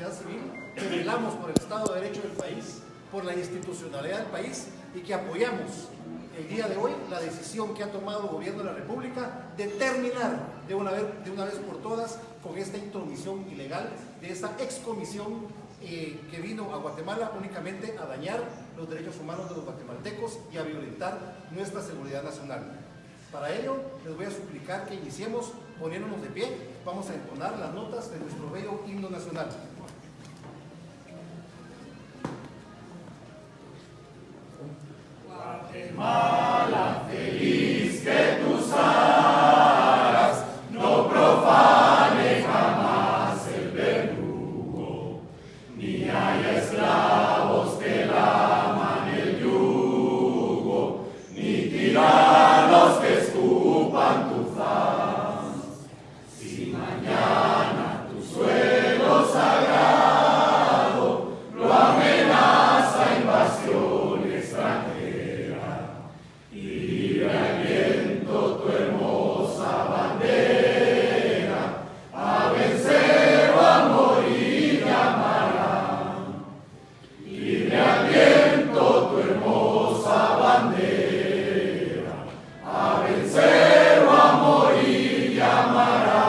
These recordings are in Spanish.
sociedad civil que velamos por el Estado de Derecho del país, por la institucionalidad del país y que apoyamos el día de hoy la decisión que ha tomado el Gobierno de la República de terminar de una vez por todas con esta intromisión ilegal de esta excomisión que vino a Guatemala únicamente a dañar los derechos humanos de los guatemaltecos y a violentar nuestra seguridad nacional. Para ello, les voy a suplicar que iniciemos poniéndonos de pie. Vamos a entonar las notas de nuestro bello himno nacional. Guatemala feliz, que tus aras no profane jamás el verdugo, ni haya esclavos que laman el yugo, ni tiranos que escupan tu faz. Si mañana tu suelo sagrado lo amenaza invasión extranjera, libre al viento tu hermosa bandera, a vencer o a morir llamará. Libre al viento tu hermosa bandera, a vencer o a morir llamará.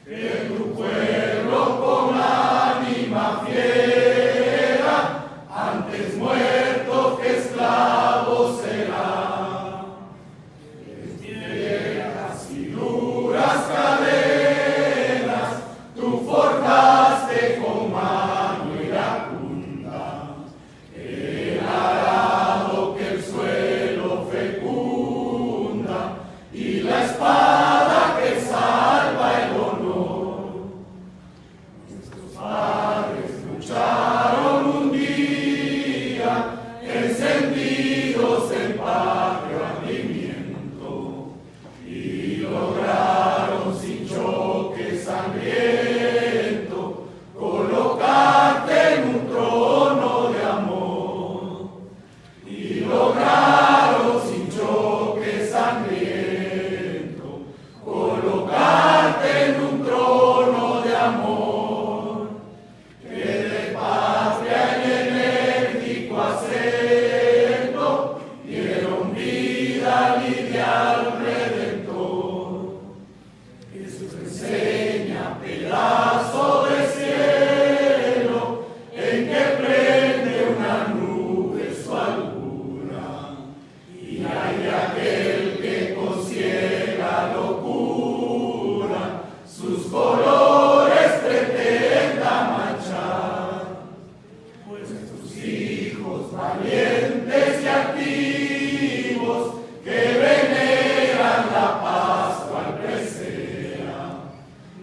Que tu pueblo con ánima fiera, antes muerto que esclavo será. En viejas y duras cadenas tú forjaste con mano iracunda el arado que el suelo fecunda y la espada que salva el honor. Nuestros padres lucharon un día encendidos en patrio ardimiento y lograron sin choque sangriento colocarte en un trono de amor. Y lograron sin choque sangriento colocarte en un trono de amor. Que de patria y enérgico acento dieron vida al ideal redentor. Jesús enseña pedazo de cielo en que prende una nube su albura, y hay aquel que con ciega locura sus colores pretenda manchar. Pues tus hijos valientes y activos que veneran la Pascua presea,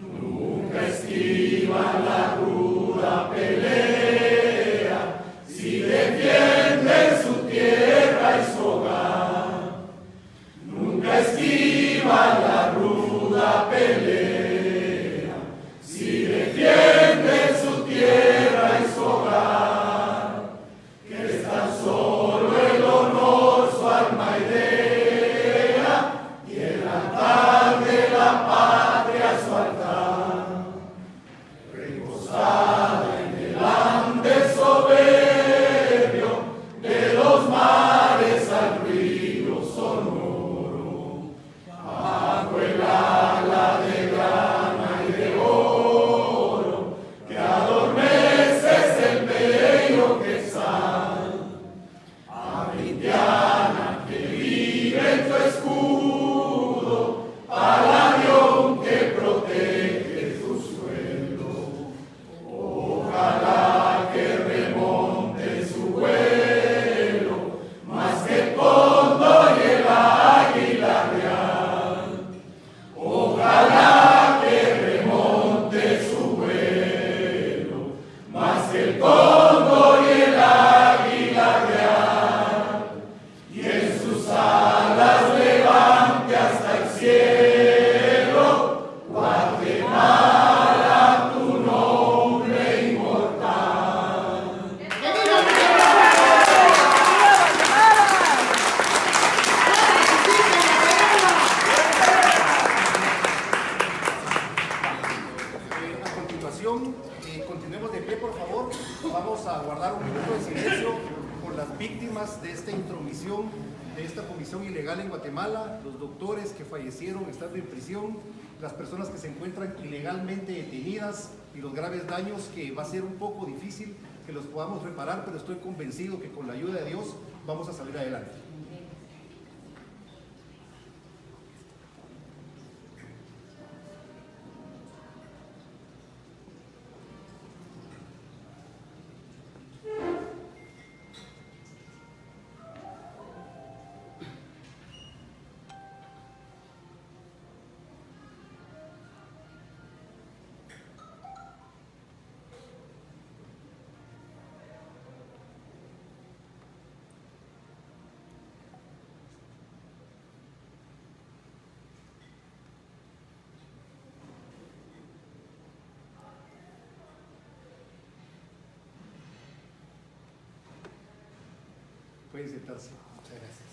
nunca esquivan la ruda pelea si defienden su tierra y su hogar. Nunca esquivan la ruda pelea si defienden su tierra y su hogar. Que es tan solo el honor su alma idea y el altar de la patria su altar. Recostada en el Andes soberbio de los mares al río sonoro, bajo el ala de grana y de oro que adormeces el bello quetzal. Avindiana que vive en tu escudo, paladio que protege tu suelo. Ojalá que remonte su vuelo más que el cóndor y el águila real. Ojalá que remonte su vuelo más que el cóndor y el águila real, y en sus alas levante hasta el cielo Guatemala tu nombre inmortal. A continuación, Continuemos de pie, por favor. Vamos a guardar un minuto de silencio por las víctimas de esta intromisión, de esta comisión ilegal en Guatemala, los doctores que fallecieron estando en prisión, las personas que se encuentran ilegalmente detenidas y los graves daños que va a ser un poco difícil que los podamos reparar, pero estoy convencido que con la ayuda de Dios vamos a salir adelante. Pueden sentarse. Muchas gracias.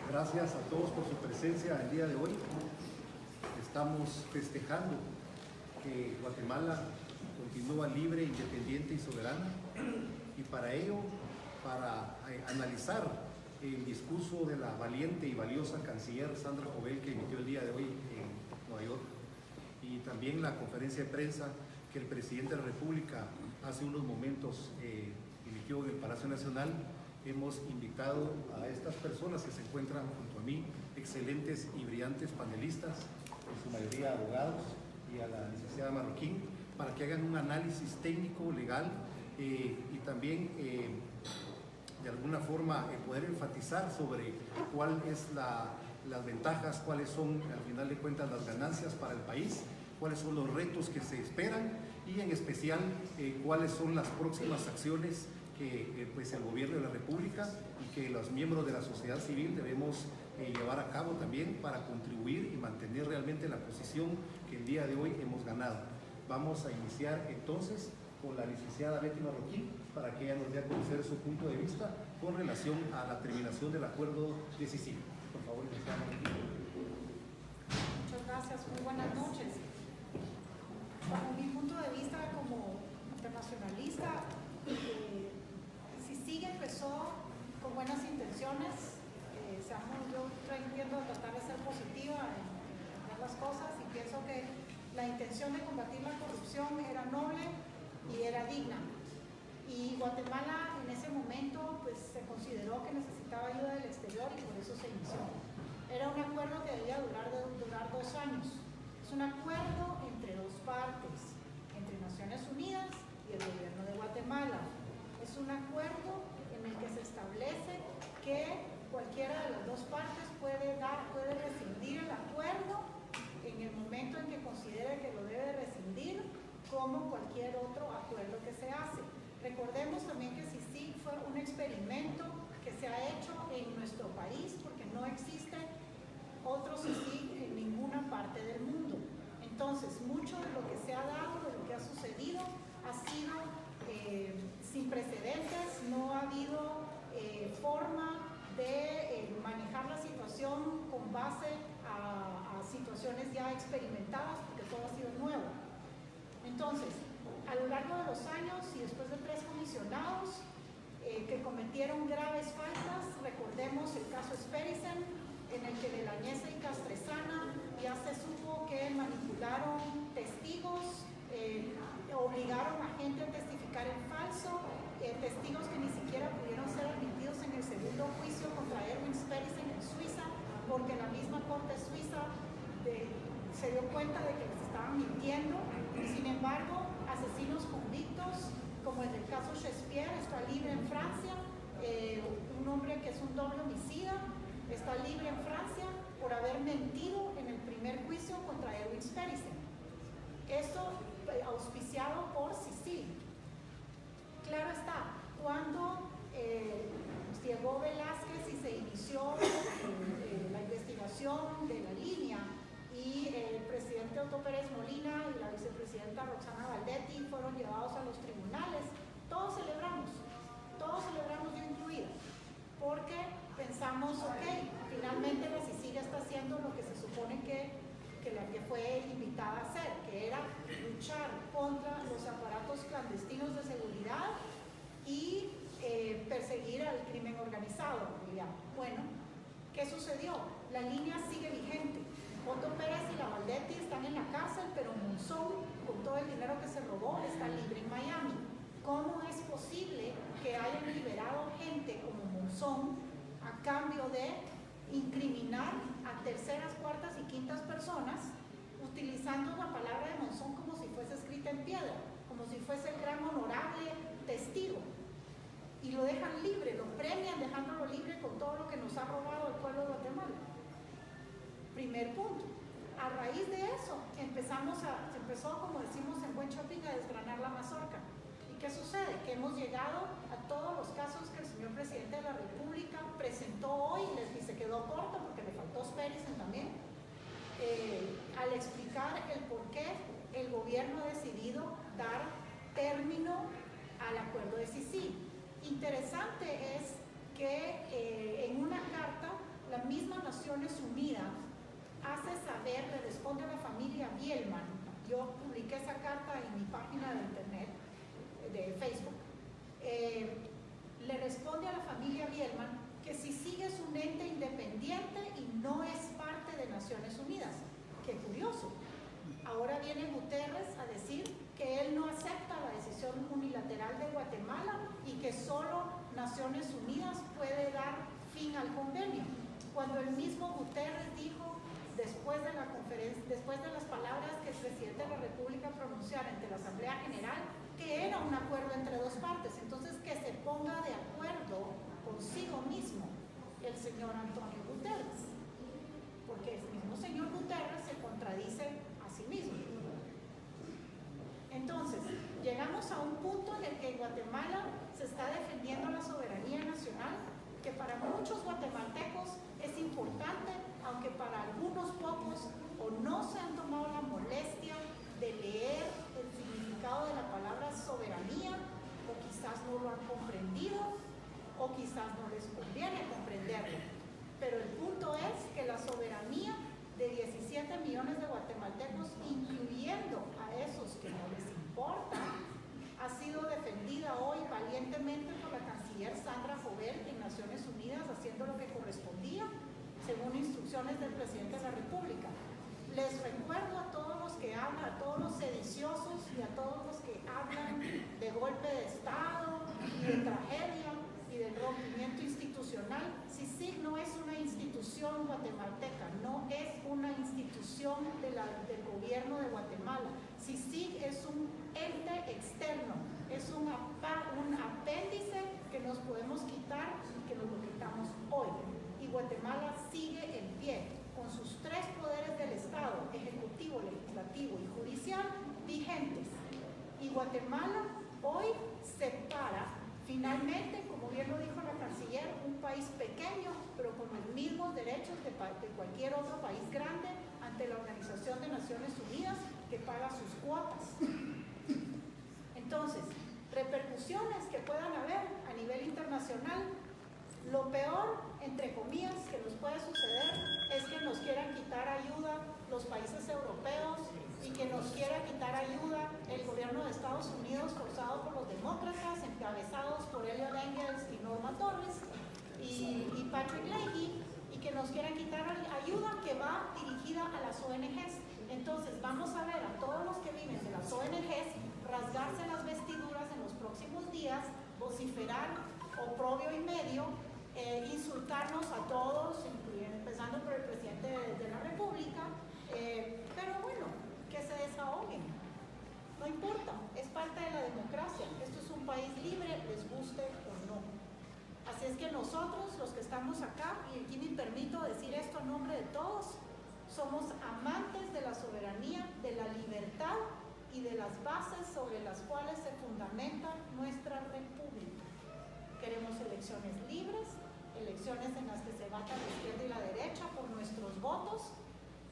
Gracias a todos por su presencia el día de hoy. Estamos festejando que Guatemala continúa libre, independiente y soberana. Y para ello, para analizar el discurso de la valiente y valiosa canciller Sandra Jovel que emitió el día de hoy en Nueva York, y también la conferencia de prensa que el presidente de la República hace unos momentos emitió en el Palacio Nacional, hemos invitado a estas personas que se encuentran junto a mí, excelentes y brillantes panelistas, en su mayoría abogados, y a la licenciada Marroquín, para que hagan un análisis técnico, legal, y también de alguna forma poder enfatizar sobre cuál es las ventajas, cuáles son al final de cuentas las ganancias para el país, cuáles son los retos que se esperan y en especial cuáles son las próximas acciones que pues el gobierno de la República y que los miembros de la sociedad civil debemos llevar a cabo también para contribuir y mantener realmente la posición que el día de hoy hemos ganado. Vamos a iniciar entonces con la licenciada Betty Marroquín para que ella nos dé a conocer su punto de vista con relación a la terminación del acuerdo decisivo. Por favor, licenciada Marroquín. Muchas gracias, muy buenas noches. Bajo mi punto de vista como internacionalista, CICIG empezó con buenas intenciones. Yo entiendo tratar de ser positiva en ver las cosas y pienso que la intención de combatir la corrupción era noble y era digna. Y Guatemala en ese momento pues, se consideró que necesitaba ayuda del exterior y por eso se inició. Era un acuerdo que debía durar 2 años. Es un acuerdo entre dos partes, entre Naciones Unidas y el gobierno de Guatemala. Es un acuerdo en el que se establece que cualquiera de las dos partes puede rescindir el acuerdo en el momento en que considere que lo debe rescindir, como cualquier otro acuerdo que se hace. Recordemos también que CICIG fue un experimento que se ha hecho en nuestro país porque no existe otro CICIG en ninguna parte del mundo. Entonces, mucho de lo que se ha dado, de lo que ha sucedido, ha sido sin precedentes, no ha habido forma de manejar la situación con base a situaciones ya experimentadas, porque todo ha sido nuevo. Entonces, a lo largo de los años y después de 3 comisionados que cometieron graves faltas, recordemos el caso Sperisen, en el que de Lañeza y Castresana ya se supo que manipularon testigos, obligaron a gente a testificar en falso, testigos que ni siquiera pudieron ser admitidos en el segundo juicio contra Erwin Sperisen en Suiza, porque la misma corte suiza se dio cuenta de que les estaban mintiendo. Sin embargo, asesinos convictos, como en el caso Chespierre, está libre en Francia, un hombre que es un doble homicida, está libre en Francia por haber mentido en el primer juicio contra Erwin Sperisen. Esto auspiciado por CICIG. Claro está, cuando llegó Velázquez y se inició la investigación de la línea y el presidente Otto Pérez Molina y la vicepresidenta Roxana Valdetti fueron llevados a los tribunales, todos celebramos, yo incluida, porque pensamos, ok, finalmente la CICIG está haciendo lo que se supone que fue invitada a hacer, que era luchar contra los aparatos clandestinos de seguridad y perseguir al crimen organizado. Bueno, ¿qué sucedió? La línea sigue vigente. Otto Pérez y la Valdetti están en la cárcel, pero Monzón, con todo el dinero que se robó, está libre en Miami. ¿Cómo es posible que hayan liberado gente como Monzón a cambio de incriminar a terceras, cuartas y quintas personas, utilizando la palabra de Monzón como si fuese escrita en piedra, como si fuese el gran honorable testigo? Y lo dejan libre, lo premian dejándolo libre con todo lo que nos ha robado el pueblo de Guatemala. Primer punto. A raíz de eso se empezó, como decimos en buen shopping, a desgranar la mazorca. ¿Y qué sucede? Que hemos llegado a todos los casos que el señor presidente de la República presentó hoy y se quedó corto porque le faltó Sperisen también, al explicar el por qué el gobierno ha decidido dar término al acuerdo de Sisi. Interesante es que en una carta la misma Naciones Unidas hace saber, le responde a la familia Bielman. Yo publiqué esa carta en mi página de internet, de Facebook. Le responde a la familia Bielman que Sisi es un ente independiente y no es parte de Naciones Unidas. Qué curioso. Ahora viene Guterres a decir que él no acepta la decisión unilateral de Guatemala y que solo Naciones Unidas puede dar fin al convenio. Cuando el mismo Guterres dijo, después de la conferencia, después de las palabras que el presidente de la República pronunciara ante la Asamblea General, que era un acuerdo entre dos partes. Entonces, que se ponga de acuerdo consigo mismo el señor Antonio Guterres, porque el mismo señor Guterres se contradice a sí mismo. Entonces, llegamos a un punto en el que en Guatemala se está defendiendo la soberanía nacional, que para muchos guatemaltecos es importante, aunque para algunos pocos o no se han tomado la molestia de leer el significado de la palabra soberanía, o quizás no lo han comprendido, o quizás no les conviene comprenderlo. Pero el punto es que la soberanía de 17 millones de guatemaltecos, incluyendo a esos que no les importa, ha sido defendida hoy valientemente por la canciller Sandra Jovel en Naciones Unidas, haciendo lo que correspondía según instrucciones del presidente de la República. Les recuerdo a todos los que hablan, a todos los sediciosos y a todos los que hablan de golpe de Estado y de tragedia y del rompimiento institucional. CICIG no es una institución guatemalteca, no es una institución del gobierno de Guatemala. CICIG es un ente externo, es un apéndice que nos podemos quitar y que nos lo quitamos hoy. Y Guatemala sigue en pie, con sus tres poderes del Estado, ejecutivo, legislativo y judicial, vigentes. Y Guatemala hoy se para, finalmente, como bien lo dijo la canciller, un país pequeño, pero con los mismos derechos de cualquier otro país grande ante la Organización de Naciones Unidas, que paga sus cuotas. Entonces, repercusiones que puedan haber a nivel internacional. Lo peor, entre comillas, que nos puede suceder es que nos quieran quitar ayuda los países europeos y que nos quiera quitar ayuda el gobierno de Estados Unidos, forzado por los demócratas, encabezados por Eliot Engels y Norma Torres y Patrick Leahy, y que nos quieran quitar ayuda que va dirigida a las ONGs. Entonces vamos a ver a todos los que viven de las ONGs rasgarse las vestiduras en los próximos días, vociferar oprobio y medio, insultarnos a todos, empezando por el presidente de la República, pero bueno, que se desahoguen, no importa, es parte de la democracia, esto es un país libre, les guste o no. Así es que nosotros, los que estamos acá, y aquí me permito decir esto en nombre de todos, somos amantes de la soberanía, de la libertad y de las bases sobre las cuales se fundamenta nuestra república. Queremos elecciones libres, elecciones en las que se bata la izquierda y la derecha por nuestros votos,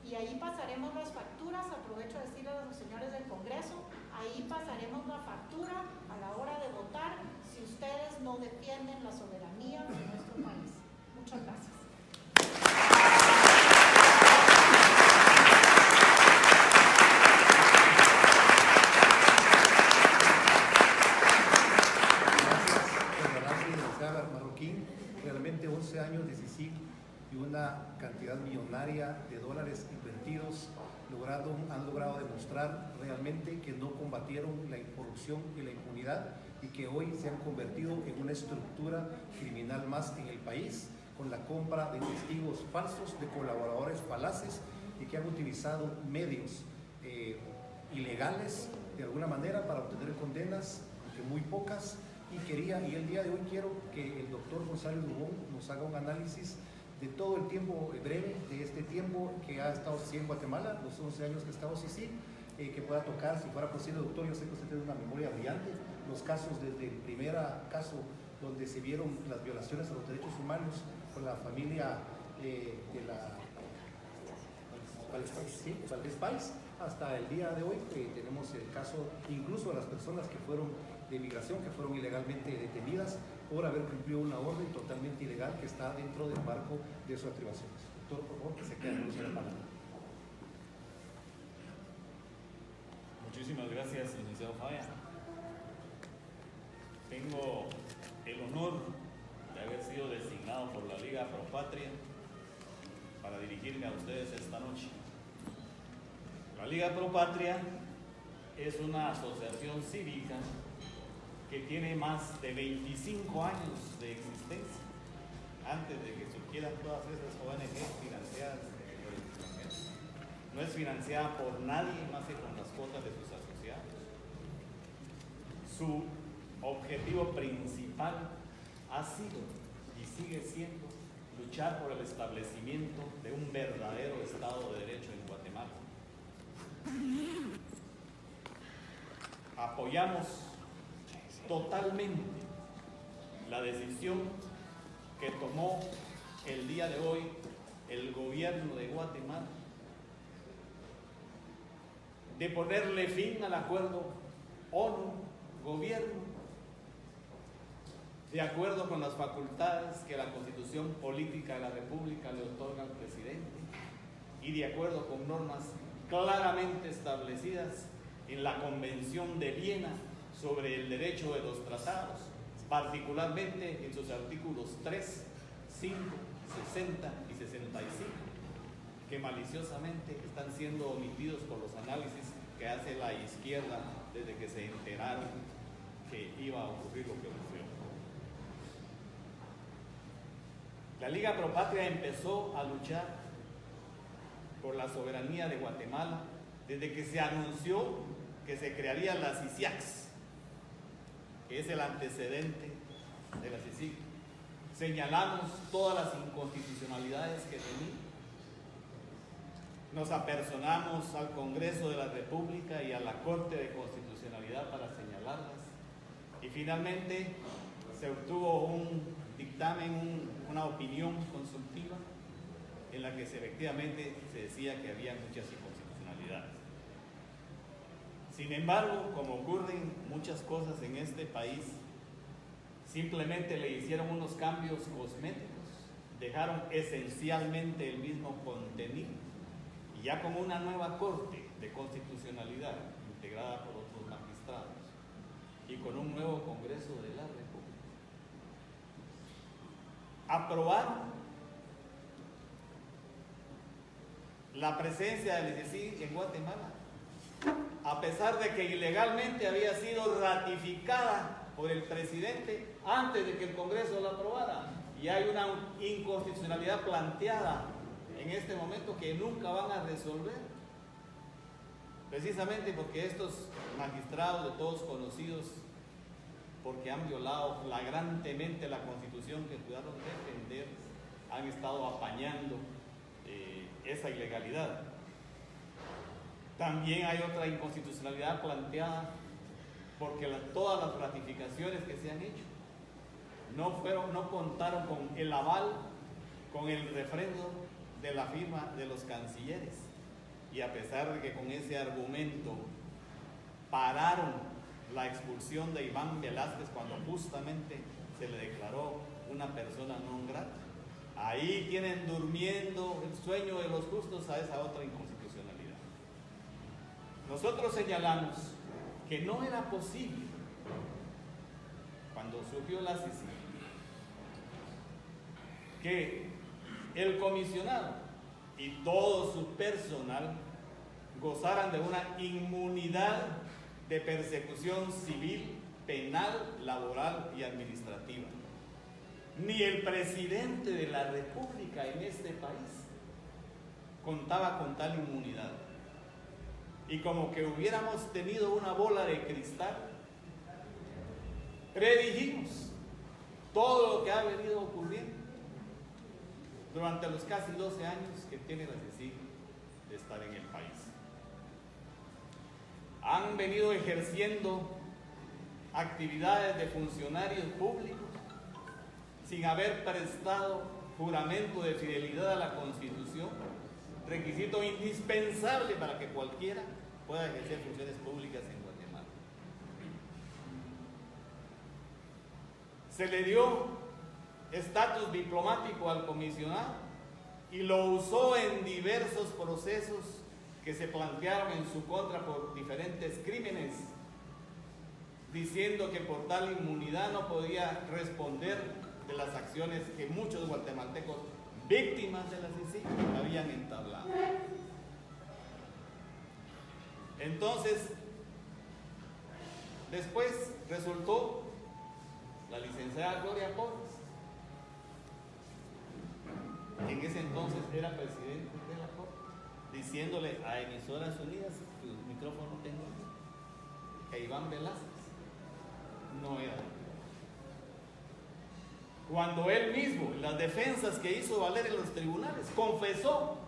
y ahí pasaremos las facturas. Aprovecho de decirle a los señores del Congreso, ahí pasaremos la factura a la hora de votar si ustedes no defienden la soberanía de nuestro país. Muchas gracias. dólares invertidos han logrado demostrar realmente que no combatieron la corrupción y la impunidad y que hoy se han convertido en una estructura criminal más en el país, con la compra de testigos falsos, de colaboradores falaces y que han utilizado medios ilegales de alguna manera para obtener condenas, aunque muy pocas, y el día de hoy quiero que el doctor González Dubón nos haga un análisis de todo el tiempo breve, de este tiempo que ha estado en Guatemala, los 11 años que ha estado CICIG, que pueda tocar, si fuera posible, doctor, yo sé que usted tiene una memoria brillante, los casos desde el primer caso donde se vieron las violaciones a los derechos humanos con la familia de la Valdés Pais, hasta el día de hoy tenemos el caso incluso de las personas que fueron de migración, que fueron ilegalmente detenidas por haber cumplido una orden totalmente ilegal que está dentro del marco de sus atribuciones. Doctor, por favor, que se quede en la palabra. Muchísimas gracias, licenciado Falla. Tengo el honor de haber sido designado por la Liga Pro Patria para dirigirme a ustedes esta noche. La Liga Pro Patria es una asociación cívica que tiene más de 25 años de existencia, antes de que surgieran todas esas ONG financiadas por el extranjero. No es financiada por nadie más que con las cuotas de sus asociados. Su objetivo principal ha sido y sigue siendo luchar por el establecimiento de un verdadero Estado de Derecho en Guatemala. Apoyamos totalmente la decisión que tomó el día de hoy el gobierno de Guatemala de ponerle fin al acuerdo ONU-gobierno, de acuerdo con las facultades que la Constitución Política de la República le otorga al presidente y de acuerdo con normas claramente establecidas en la Convención de Viena sobre el derecho de los tratados, particularmente en sus artículos 3, 5, 60 y 65, que maliciosamente están siendo omitidos por los análisis que hace la izquierda desde que se enteraron que iba a ocurrir lo que ocurrió. La Liga Pro Patria empezó a luchar por la soberanía de Guatemala desde que se anunció que se crearía la CICIAX, que es el antecedente de la CICIG. Señalamos todas las inconstitucionalidades que tenía. Nos apersonamos al Congreso de la República y a la Corte de Constitucionalidad para señalarlas. Y finalmente se obtuvo un dictamen, una opinión consultiva en la que efectivamente se decía que había muchas inconstitucionalidades. Sin embargo, como ocurren muchas cosas en este país, simplemente le hicieron unos cambios cosméticos, dejaron esencialmente el mismo contenido y ya como una nueva Corte de Constitucionalidad integrada por otros magistrados y con un nuevo Congreso de la República, aprobaron la presencia del ICECI en Guatemala, a pesar de que ilegalmente había sido ratificada por el presidente antes de que el Congreso la aprobara. Y hay una inconstitucionalidad planteada en este momento que nunca van a resolver, precisamente porque estos magistrados de todos conocidos, porque han violado flagrantemente la Constitución que juraron defender, han estado apañando esa ilegalidad. También hay otra inconstitucionalidad planteada porque todas las ratificaciones que se han hecho no contaron con el aval, con el refrendo de la firma de los cancilleres, y a pesar de que con ese argumento pararon la expulsión de Iván Velázquez cuando justamente se le declaró una persona non grata, ahí tienen durmiendo el sueño de los justos a esa otra inconstitucionalidad. Nosotros señalamos que no era posible, cuando surgió la CICIG, que el comisionado y todo su personal gozaran de una inmunidad de persecución civil, penal, laboral y administrativa. Ni el presidente de la República en este país contaba con tal inmunidad. Y como que hubiéramos tenido una bola de cristal, predijimos todo lo que ha venido ocurriendo durante los casi 12 años que tiene la CICIG de estar en el país. Han venido ejerciendo actividades de funcionarios públicos sin haber prestado juramento de fidelidad a la Constitución, requisito indispensable para que cualquiera pueda ejercer funciones públicas en Guatemala. Se le dio estatus diplomático al comisionado y lo usó en diversos procesos que se plantearon en su contra por diferentes crímenes, diciendo que por tal inmunidad no podía responder de las acciones que muchos guatemaltecos víctimas de la CICIG habían entablado. Entonces, después resultó la licenciada Gloria Porras, que en ese entonces era presidente de la Corte, diciéndole a Emisoras Unidas, tu micrófono tengo, que Iván Velázquez no era. Cuando él mismo, en las defensas que hizo valer en los tribunales, confesó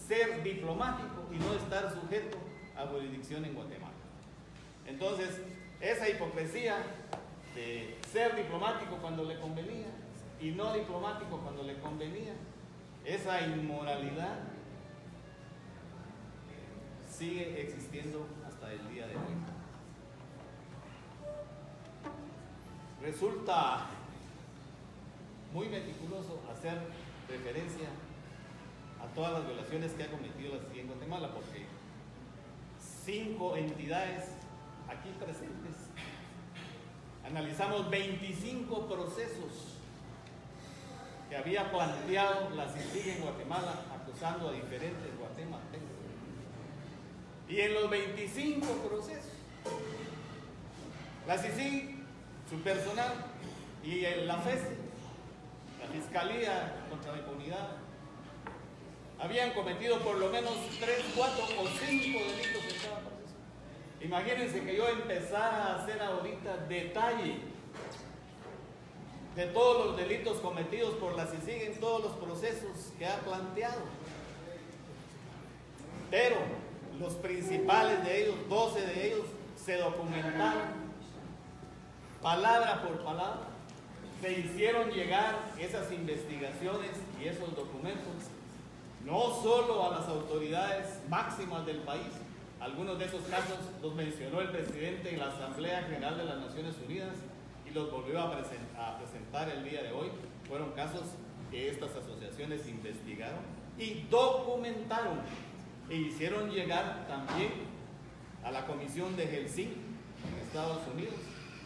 ser diplomático y no estar sujeto a jurisdicción en Guatemala. Entonces, esa hipocresía de ser diplomático cuando le convenía y no diplomático cuando le convenía, esa inmoralidad sigue existiendo hasta el día de hoy. Resulta muy meticuloso hacer referencia a todas las violaciones que ha cometido la CICIG en Guatemala, porque 5 entidades aquí presentes analizamos 25 procesos que había planteado la CICIG en Guatemala acusando a diferentes guatemaltecos. Y en los 25 procesos, la CICIG, su personal y la FESI, la Fiscalía contra la Impunidad, habían cometido por lo menos 3, 4 o 5 delitos en cada proceso. Imagínense que yo empezara a hacer ahorita detalle de todos los delitos cometidos por la CICIG en todos los procesos que ha planteado. Pero los principales de ellos, 12 de ellos, se documentaron palabra por palabra, se hicieron llegar esas investigaciones y esos documentos no solo a las autoridades máximas del país. Algunos de esos casos los mencionó el presidente en la Asamblea General de las Naciones Unidas y los volvió a presentar el día de hoy. Fueron casos que estas asociaciones investigaron y documentaron e hicieron llegar también a la Comisión de Helsinki en Estados Unidos,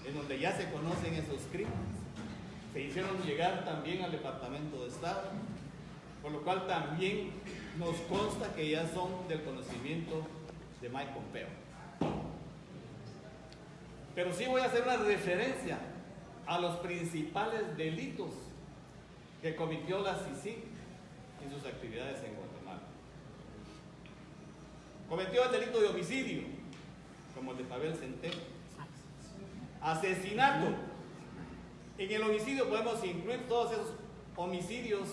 en donde ya se conocen esos crímenes. Se hicieron llegar también al Departamento de Estado, por lo cual también nos consta que ya son del conocimiento de Mike Pompeo. Pero sí voy a hacer una referencia a los principales delitos que cometió la CICIG en sus actividades en Guatemala. Cometió el delito de homicidio, como el de Pavel Centeno. Asesinato. En el homicidio podemos incluir todos esos homicidios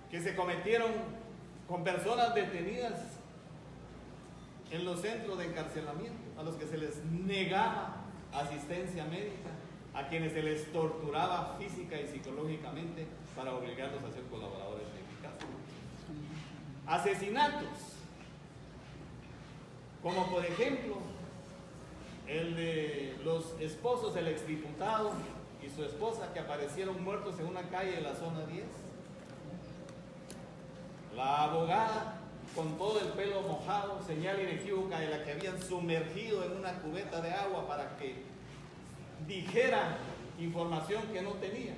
que se cometieron con personas detenidas en los centros de encarcelamiento, a los que se les negaba asistencia médica, a quienes se les torturaba física y psicológicamente para obligarlos a ser colaboradores eficaces. Asesinatos, como por ejemplo el de los esposos del exdiputado y su esposa que aparecieron muertos en una calle de la zona 10. La abogada con todo el pelo mojado, señal inequívoca de la que habían sumergido en una cubeta de agua para que dijera información que no tenía.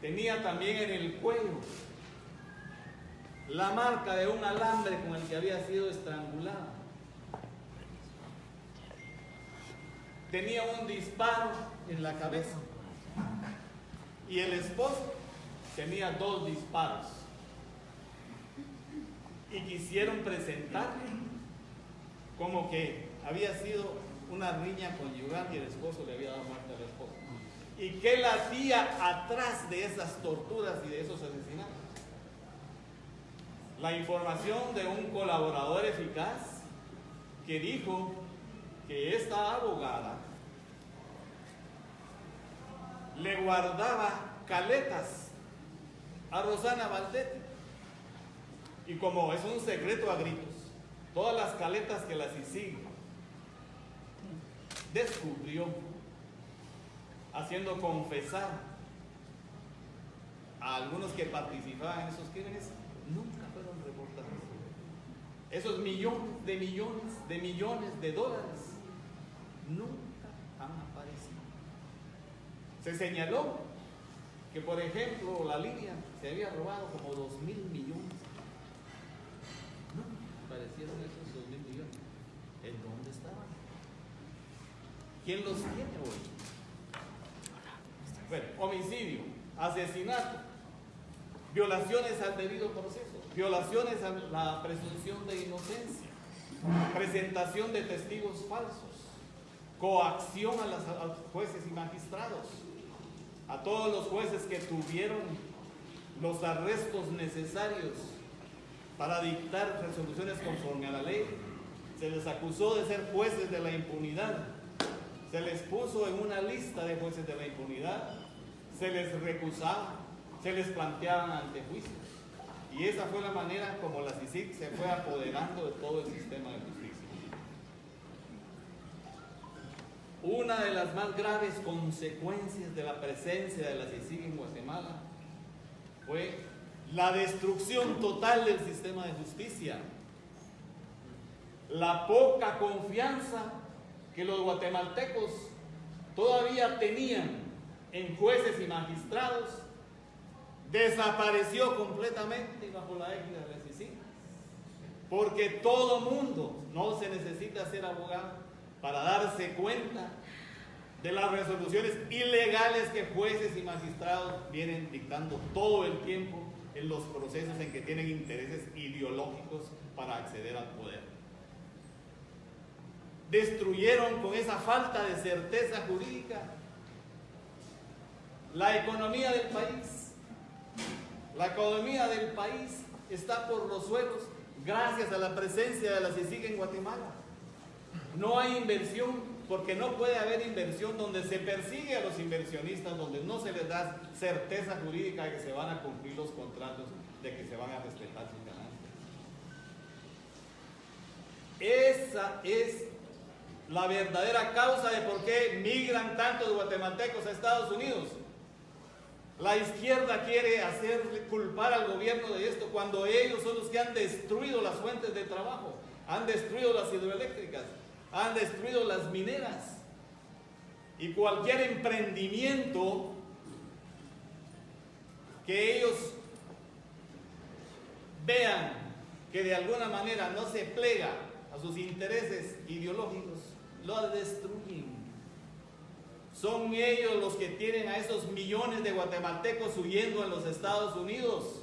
Tenía también en el cuello la marca de un alambre con el que había sido estrangulada. Tenía un disparo en la cabeza y el esposo tenía 2 disparos. Y quisieron presentarle como que había sido una riña conyugal y el esposo le había dado muerte al esposo. Y que él hacía atrás de esas torturas y de esos asesinatos. La información de un colaborador eficaz que dijo que esta abogada le guardaba caletas a Rosana Valdetti. Y como es un secreto a gritos, todas las caletas que la CICIG descubrió, haciendo confesar a algunos que participaban en esos crímenes, nunca fueron reportados. Esos millones de dólares nunca han aparecido. Se señaló que, por ejemplo, la Lidia se había robado como 2.000 millones. No aparecieron esos 2.000 millones. ¿En dónde estaban? ¿Quién los tiene hoy? Bueno, homicidio, asesinato, violaciones al debido proceso, violaciones a la presunción de inocencia, presentación de testigos falsos, coacción a los jueces y magistrados, a todos los jueces que tuvieron los arrestos necesarios para dictar resoluciones conforme a la ley. Se les acusó de ser jueces de la impunidad, se les puso en una lista de jueces de la impunidad, se les recusaba, se les planteaban ante juicios. Y esa fue la manera como la CICIG se fue apoderando de todo el sistema de justicia. Una de las más graves consecuencias de la presencia de la CICIG en Guatemala fue la destrucción total del sistema de justicia, la poca confianza que los guatemaltecos todavía tenían en jueces y magistrados desapareció completamente bajo la égida de la CICIG, porque todo mundo, no se necesita ser abogado para darse cuenta de las resoluciones ilegales que jueces y magistrados vienen dictando todo el tiempo en los procesos en que tienen intereses ideológicos para acceder al poder. Destruyeron con esa falta de certeza jurídica la economía del país. La economía del país está por los suelos gracias a la presencia de la CICIG en Guatemala. No hay inversión, porque no puede haber inversión donde se persigue a los inversionistas, donde no se les da certeza jurídica de que se van a cumplir los contratos, de que se van a respetar sus ganancias. Esa es la verdadera causa de por qué migran tantos guatemaltecos a Estados Unidos. La izquierda quiere hacerle culpar al gobierno de esto cuando ellos son los que han destruido las fuentes de trabajo, han destruido las hidroeléctricas, han destruido las mineras. Y cualquier emprendimiento que ellos vean que de alguna manera no se plega a sus intereses ideológicos, lo destruyen. Son ellos los que tienen a esos millones de guatemaltecos huyendo en los Estados Unidos.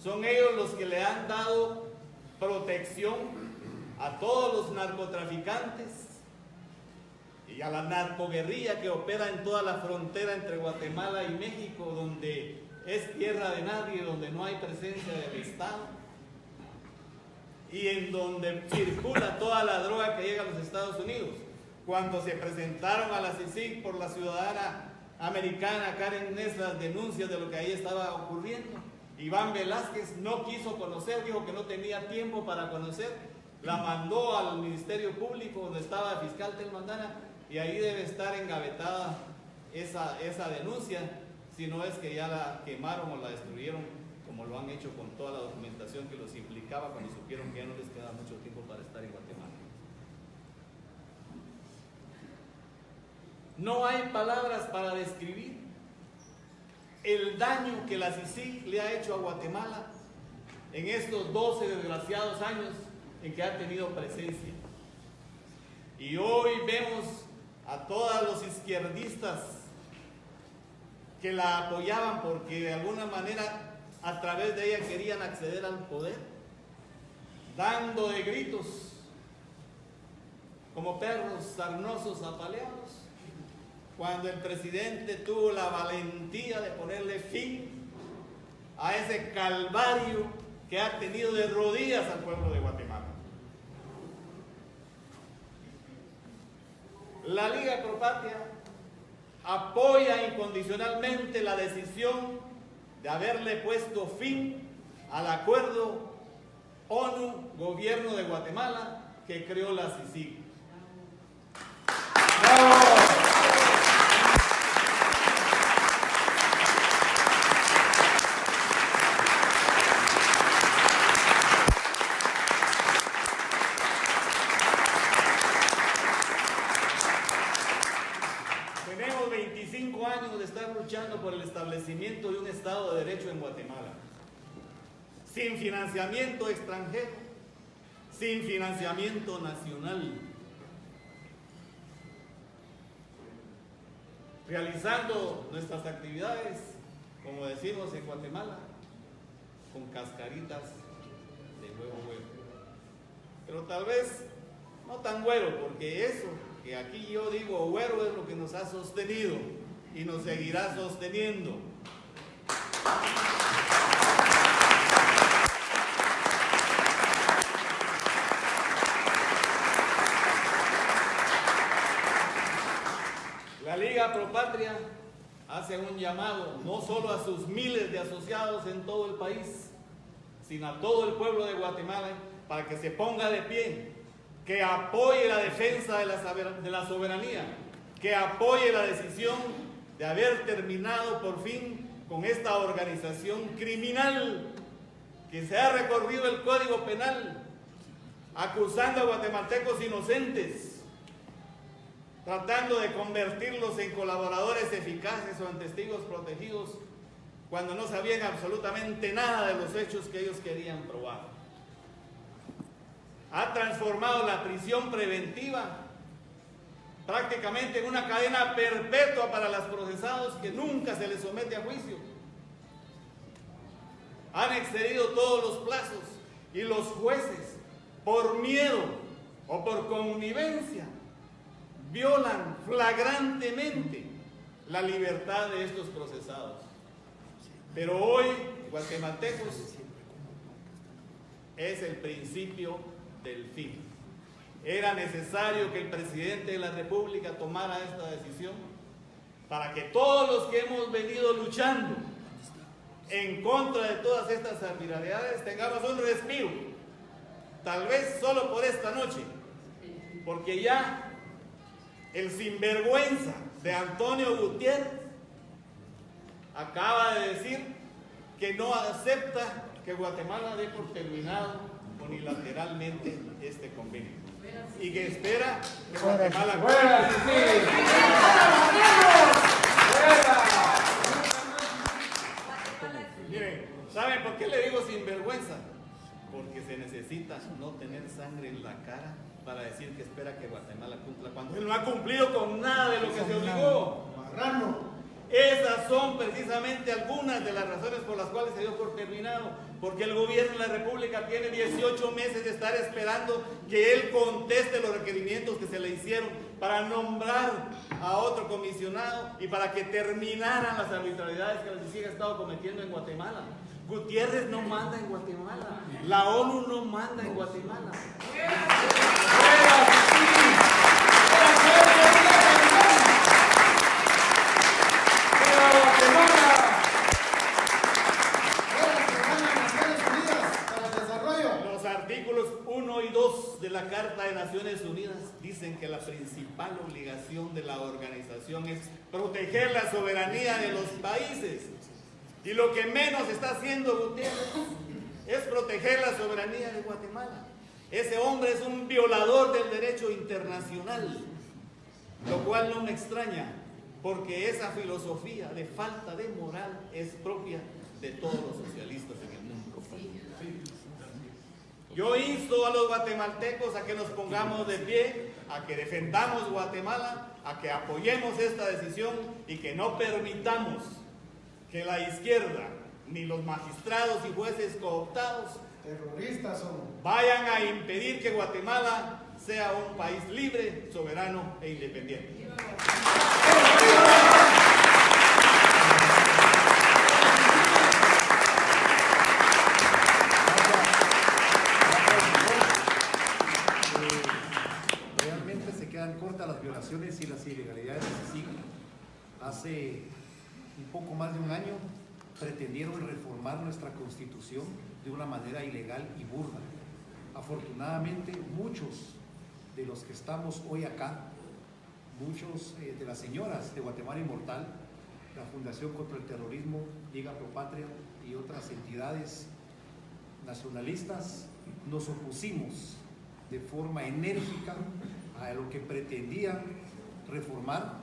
Son ellos los que le han dado protección a todos los narcotraficantes y a la narcoguerrilla que opera en toda la frontera entre Guatemala y México, donde es tierra de nadie, donde no hay presencia del Estado y en donde circula toda la droga que llega a los Estados Unidos. Cuando se presentaron a la CICIG por la ciudadana americana Karen Ness las denuncias de lo que ahí estaba ocurriendo, Iván Velázquez no quiso conocer, dijo que no tenía tiempo para conocer, la mandó al Ministerio Público donde estaba el fiscal Telmandana y ahí debe estar engavetada esa denuncia, si no es que ya la quemaron o la destruyeron, como lo han hecho con toda la documentación que los implicaba cuando supieron que ya no les queda mucho tiempo para estar en Guatemala. No hay palabras para describir el daño que la CICIG le ha hecho a Guatemala en estos 12 desgraciados años en que ha tenido presencia. Y hoy vemos a todos los izquierdistas que la apoyaban porque de alguna manera a través de ella querían acceder al poder, dando de gritos como perros sarnosos apaleados, cuando el presidente tuvo la valentía de ponerle fin a ese calvario que ha tenido de rodillas al pueblo de Guatemala. La Liga Pro Patria apoya incondicionalmente la decisión de haberle puesto fin al acuerdo ONU-Gobierno de Guatemala que creó la CICIG. Tenemos 25 años de estar luchando por el establecimiento de un Estado de Derecho en Guatemala, sin financiamiento extranjero, sin financiamiento nacional, realizando nuestras actividades, como decimos en Guatemala, con cascaritas de huevo. Pero tal vez no tan güero, porque eso que aquí yo digo güero es lo que nos ha sostenido y nos seguirá sosteniendo. La Liga Pro Patria hace un llamado no solo a sus miles de asociados en todo el país, sino a todo el pueblo de Guatemala para que se ponga de pie, que apoye la defensa de la soberanía, que apoye la decisión de haber terminado por fin con esta organización criminal que se ha recorrido el Código Penal acusando a guatemaltecos inocentes, tratando de convertirlos en colaboradores eficaces o en testigos protegidos cuando no sabían absolutamente nada de los hechos que ellos querían probar. Ha transformado la prisión preventiva prácticamente en una cadena perpetua para los procesados que nunca se les somete a juicio. Han excedido todos los plazos y los jueces, por miedo o por connivencia, violan flagrantemente la libertad de estos procesados. Pero hoy, guatemaltecos, es el principio del fin. Era necesario que el presidente de la República tomara esta decisión para que todos los que hemos venido luchando en contra de todas estas arbitrariedades tengamos un respiro, tal vez solo por esta noche, porque ya el sinvergüenza de Antonio Gutiérrez acaba de decir que no acepta que Guatemala dé por terminado unilateralmente este convenio y que espera que Guatemala Miren, ¿saben por qué le digo sinvergüenza? Porque se necesita no tener sangre en la cara para decir que espera que Guatemala cumpla cuando él no ha cumplido con nada de lo que se obligó. Esas son precisamente algunas de las razones por las cuales se dio por terminado, porque el gobierno de la República tiene 18 meses de estar esperando que él conteste los requerimientos que se le hicieron para nombrar a otro comisionado y para que terminaran las arbitrariedades que la CICIG ha estado cometiendo en Guatemala. Gutiérrez no manda en Guatemala, la ONU no manda en Guatemala. Los artículos 1 y 2 de la Carta de Naciones Unidas dicen que la principal obligación de la organización es proteger la soberanía de los países. Y lo que menos está haciendo Gutiérrez es proteger la soberanía de Guatemala. Ese hombre es un violador del derecho internacional, lo cual no me extraña, porque esa filosofía de falta de moral es propia de todos los socialistas en el mundo. Yo insto a los guatemaltecos a que nos pongamos de pie, a que defendamos Guatemala, a que apoyemos esta decisión y que no permitamos que la izquierda ni los magistrados y jueces cooptados Terroristas son. vayan a impedir que Guatemala sea un país libre, soberano e independiente. Realmente se quedan cortas las violaciones y las ilegalidades de ese siglo. Hace un poco más de un año pretendieron reformar nuestra Constitución de una manera ilegal y burda. Afortunadamente, muchos de los que estamos hoy acá, muchos de las señoras de Guatemala Inmortal, la Fundación contra el Terrorismo, Liga Pro Patria y otras entidades nacionalistas, nos opusimos de forma enérgica a lo que pretendían reformar.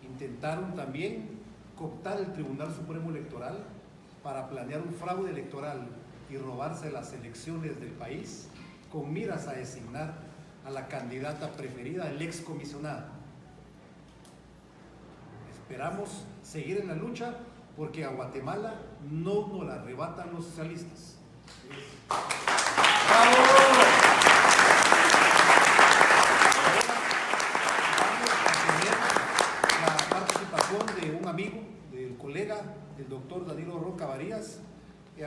Intentaron también cooptar el Tribunal Supremo Electoral para planear un fraude electoral y robarse las elecciones del país con miras a designar a la candidata preferida, el excomisionado. Esperamos seguir en la lucha porque a Guatemala no nos la arrebatan los socialistas. ¡Bravo! De un amigo, del colega, del doctor Danilo Roca Varías,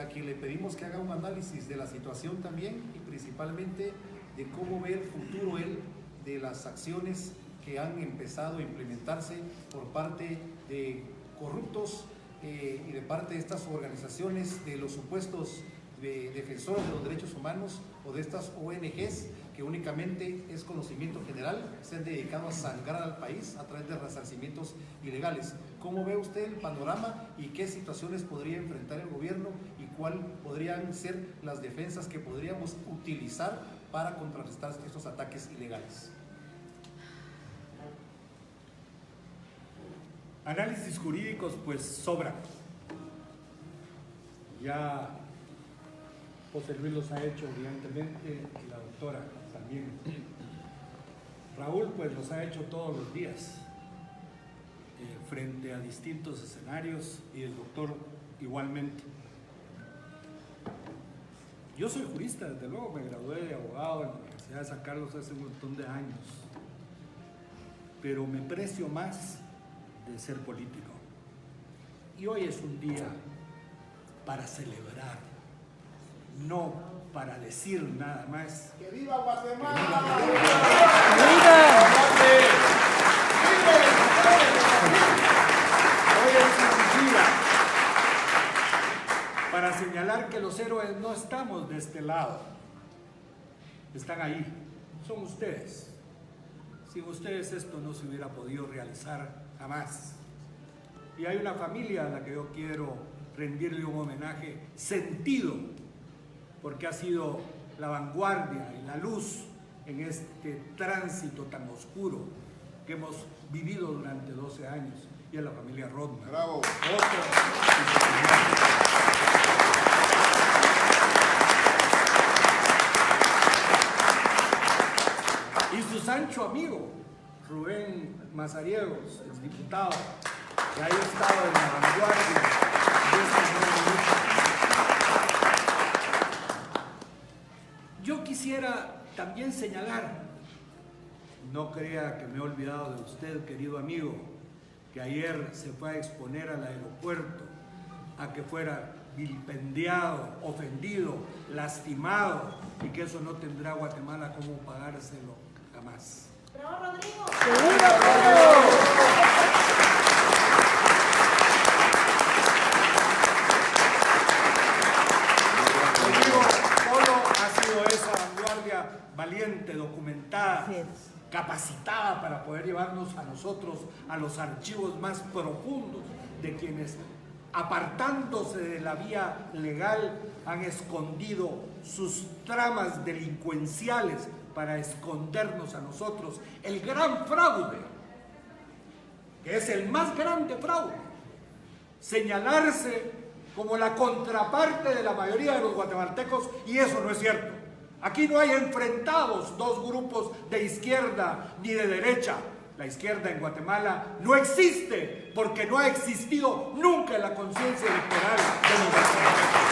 a quien le pedimos que haga un análisis de la situación también y principalmente de cómo ve el futuro él de las acciones que han empezado a implementarse por parte de corruptos y de parte de estas organizaciones, de los supuestos defensores de los derechos humanos o de estas ONGs que únicamente es conocimiento general, se han dedicado a sangrar al país a través de resarcimientos ilegales. ¿Cómo ve usted el panorama y qué situaciones podría enfrentar el gobierno y cuáles podrían ser las defensas que podríamos utilizar para contrarrestar estos ataques ilegales? Análisis jurídicos pues sobran. Ya José Luis los ha hecho evidentemente y la doctora también. Raúl pues los ha hecho todos los días frente a distintos escenarios y el doctor igualmente. Yo soy jurista, desde luego, me gradué de abogado en la Universidad de San Carlos hace un montón de años, pero me precio más de ser político. Y hoy es un día para celebrar, no para decir nada más. ¡Que viva Guatemala! Hoy es un día para señalar que los héroes no estamos de este lado, están ahí, son ustedes. Sin ustedes esto no se hubiera podido realizar jamás. Y hay una familia a la que yo quiero rendirle un homenaje sentido, porque ha sido la vanguardia y la luz en este tránsito tan oscuro que hemos vivido durante 12 años, y es la familia Rodman. ¡Bravo! Y su Sancho amigo, Rubén Mazariegos, el diputado, que ha estado en la vanguardia de esta lucha. Yo quisiera también señalar, no crea que me he olvidado de usted, querido amigo, que ayer se fue a exponer al aeropuerto a que fuera vilipendiado, ofendido, lastimado, y que eso no tendrá Guatemala cómo pagárselo jamás. ¡Bravo, Rodrigo! Rodrigo Polo ha sido esa vanguardia valiente, documentada, capacitada para poder llevarnos a nosotros a los archivos más profundos de quienes, apartándose de la vía legal, han escondido sus tramas delincuenciales para escondernos a nosotros el gran fraude que es el más grande fraude, señalarse como la contraparte de la mayoría de los guatemaltecos, y eso no es cierto. Aquí no hay enfrentados dos grupos de izquierda ni de derecha. La izquierda en Guatemala no existe porque no ha existido nunca en la conciencia electoral de los guatemaltecos.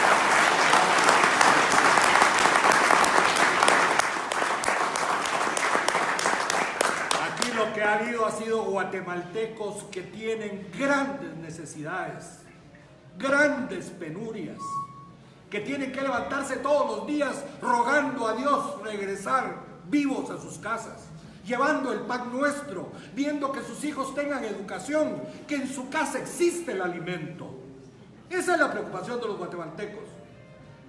Aquí lo que ha habido ha sido guatemaltecos que tienen grandes necesidades, grandes penurias, que tienen que levantarse todos los días rogando a Dios regresar vivos a sus casas, llevando el pan nuestro, viendo que sus hijos tengan educación, que en su casa existe el alimento. Esa es la preocupación de los guatemaltecos.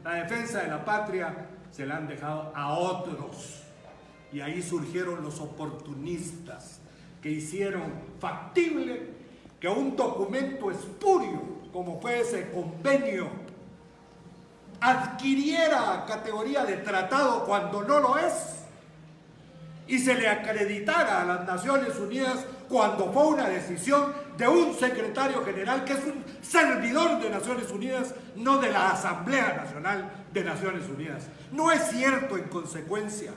La defensa de la patria se la han dejado a otros, y ahí surgieron los oportunistas que hicieron factible que un documento espurio como fue ese convenio adquiriera categoría de tratado cuando no lo es, y se le acreditara a las Naciones Unidas cuando fue una decisión de un secretario general que es un servidor de Naciones Unidas, no de la Asamblea Nacional de Naciones Unidas. No es cierto, en consecuencia,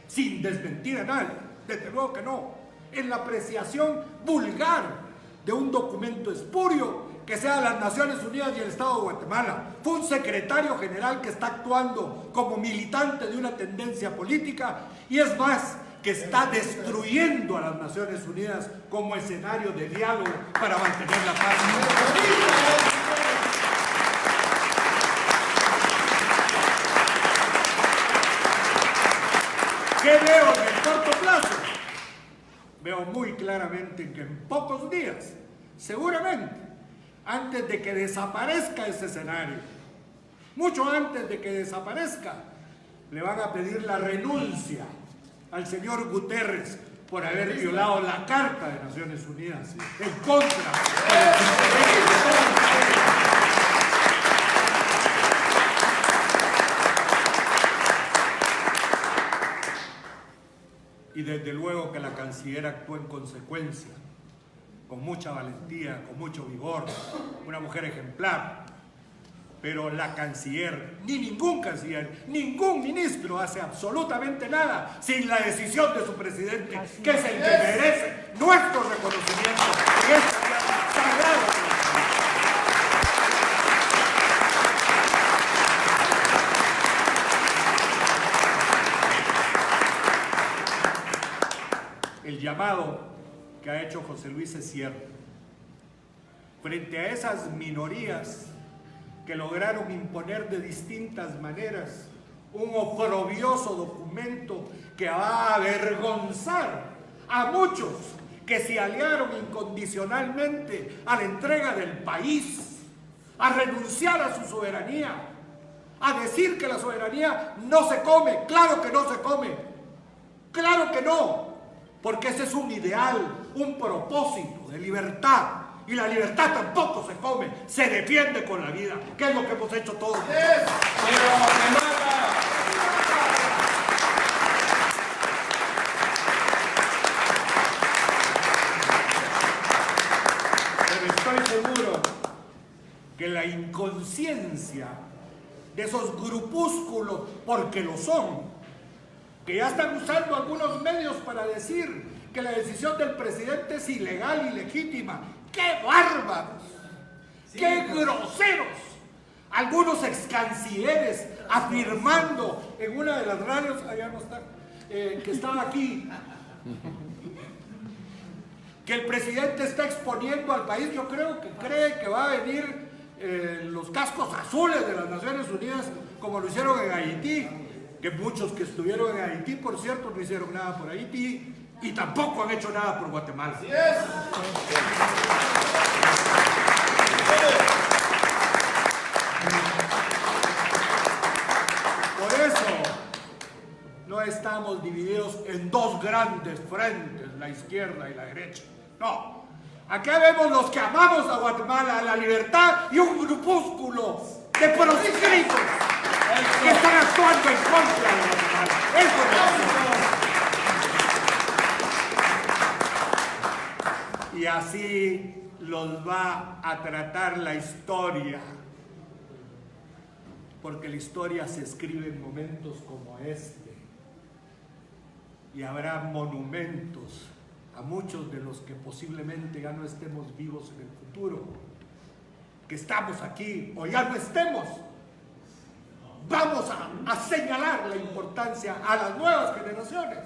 sin desmentir a nadie, desde luego que no, en la apreciación vulgar de un documento espurio que sea las Naciones Unidas y el Estado de Guatemala. Fue un secretario general que está actuando como militante de una tendencia política, y es más, que está destruyendo a las Naciones Unidas como escenario de diálogo para mantener la paz. ¿Qué veo en el corto plazo? Veo muy claramente que en pocos días, seguramente, antes de que desaparezca ese escenario, mucho antes de que desaparezca, le van a pedir la renuncia al señor Guterres por haber violado la Carta de Naciones Unidas en contra de los intereses de todos ustedes. Y desde luego que la canciller actuó en consecuencia, con mucha valentía, con mucho vigor, una mujer ejemplar. Pero la canciller, ni ningún canciller, ningún ministro hace absolutamente nada sin la decisión de su presidente, que es el que merece nuestro reconocimiento en esta sagrada. El llamado que ha hecho José Luis es cierto. Frente a esas minorías que lograron imponer de distintas maneras un oprobioso documento que va a avergonzar a muchos que se aliaron incondicionalmente a la entrega del país, a renunciar a su soberanía, a decir que la soberanía no se come. Claro que no se come, claro que no, porque ese es un ideal, un propósito de libertad. Y la libertad tampoco se come, se defiende con la vida, que es lo que hemos hecho todos. Pero estoy seguro que la inconsciencia de esos grupúsculos, porque lo son, que ya están usando algunos medios para decir que la decisión del presidente es ilegal y legítima. ¡Qué bárbaros! ¡Qué groseros! Algunos excancilleres afirmando en una de las radios, allá no está, que estaba aquí, que el presidente está exponiendo al país. Yo creo que cree que va a venir los cascos azules de las Naciones Unidas, como lo hicieron en Haití, que muchos que estuvieron en Haití, por cierto, no hicieron nada por Haití, y tampoco han hecho nada por Guatemala. ¡Así es! Por eso no estamos divididos en dos grandes frentes, la izquierda y la derecha. No. Acá vemos los que amamos a Guatemala, a la libertad, y un grupúsculo de proscritos que están actuando en contra de Guatemala. Eso es lo que... Y así los va a tratar la historia. Porque la historia se escribe en momentos como este. Y habrá monumentos a muchos de los que posiblemente ya no estemos vivos en el futuro. Que estamos aquí o ya no estemos. Vamos a señalar la importancia a las nuevas generaciones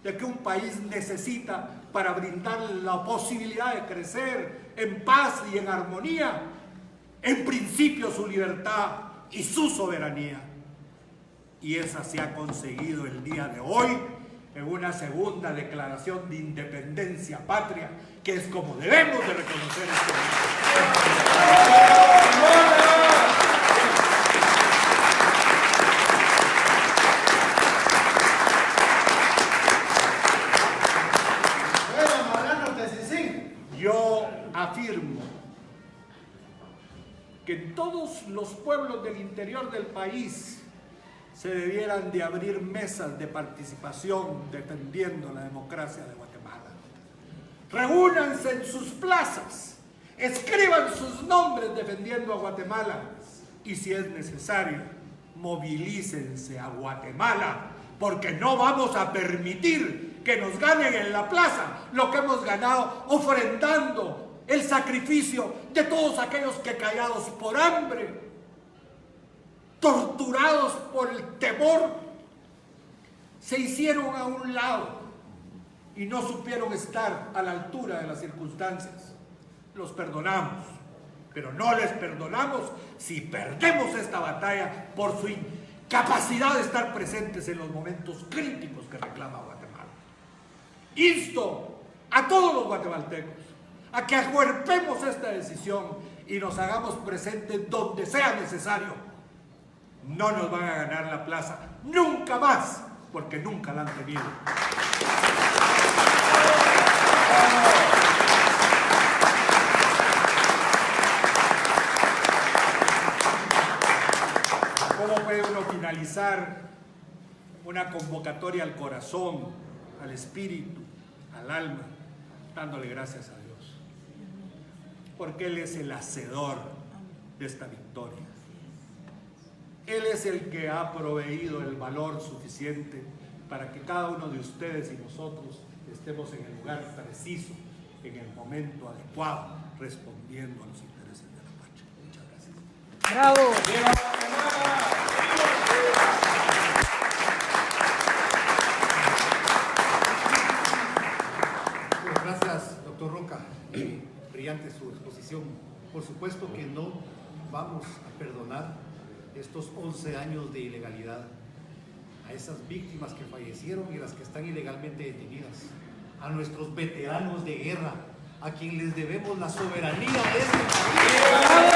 de que un país necesita para brindarle la posibilidad de crecer en paz y en armonía, en principio su libertad y su soberanía. Y esa se ha conseguido el día de hoy en una segunda declaración de independencia patria, que es como debemos de reconocer este Yo afirmo que en todos los pueblos del interior del país se debieran de abrir mesas de participación defendiendo la democracia de Guatemala. Reúnanse en sus plazas, escriban sus nombres defendiendo a Guatemala y si es necesario, movilícense a Guatemala, porque no vamos a permitir que nos ganen en la plaza lo que hemos ganado ofrendando el sacrificio de todos aquellos que callados por hambre, torturados por el temor, se hicieron a un lado y no supieron estar a la altura de las circunstancias. Los perdonamos, pero no les perdonamos si perdemos esta batalla por su incapacidad de estar presentes en los momentos críticos que reclama Guatemala. Insto a todos los guatemaltecos a que acuerpemos esta decisión y nos hagamos presentes donde sea necesario. No nos van a ganar la plaza, nunca más, porque nunca la han tenido. ¿Cómo puede uno finalizar una convocatoria al corazón, al espíritu, al alma, dándole gracias a Dios? Porque Él es el hacedor de esta victoria. Él es el que ha proveído el valor suficiente para que cada uno de ustedes y nosotros estemos en el lugar preciso, en el momento adecuado, respondiendo a los intereses de la patria. Muchas gracias. ¡Bravo! Gracias, doctor Roca. Brillante su exposición. Por supuesto que no vamos a perdonar estos 11 años de ilegalidad a esas víctimas que fallecieron y las que están ilegalmente detenidas, a nuestros veteranos de guerra, a quienes les debemos la soberanía de este país.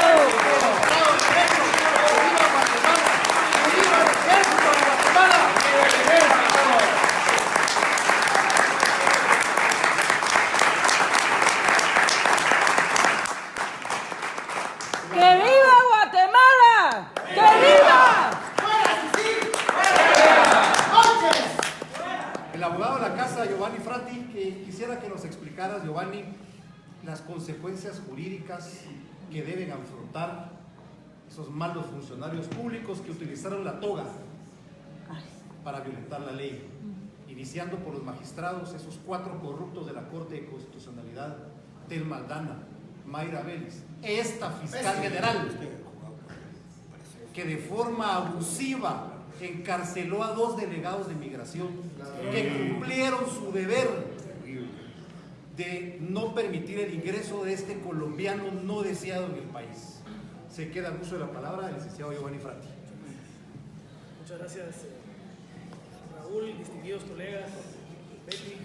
Giovanni Frati, que quisiera que nos explicaras, Giovanni, las consecuencias jurídicas que deben afrontar esos malos funcionarios públicos que utilizaron la toga para violentar la ley, iniciando por los magistrados, esos 4 corruptos de la Corte de Constitucionalidad, Telma Aldana, Mayra Vélez, esta fiscal general, que de forma abusiva encarceló a 2 delegados de migración que cumplieron su deber de no permitir el ingreso de este colombiano no deseado en el país. Se queda el uso de la palabra del licenciado Giovanni Frati. Muchas gracias, Raúl, distinguidos colegas, Betty.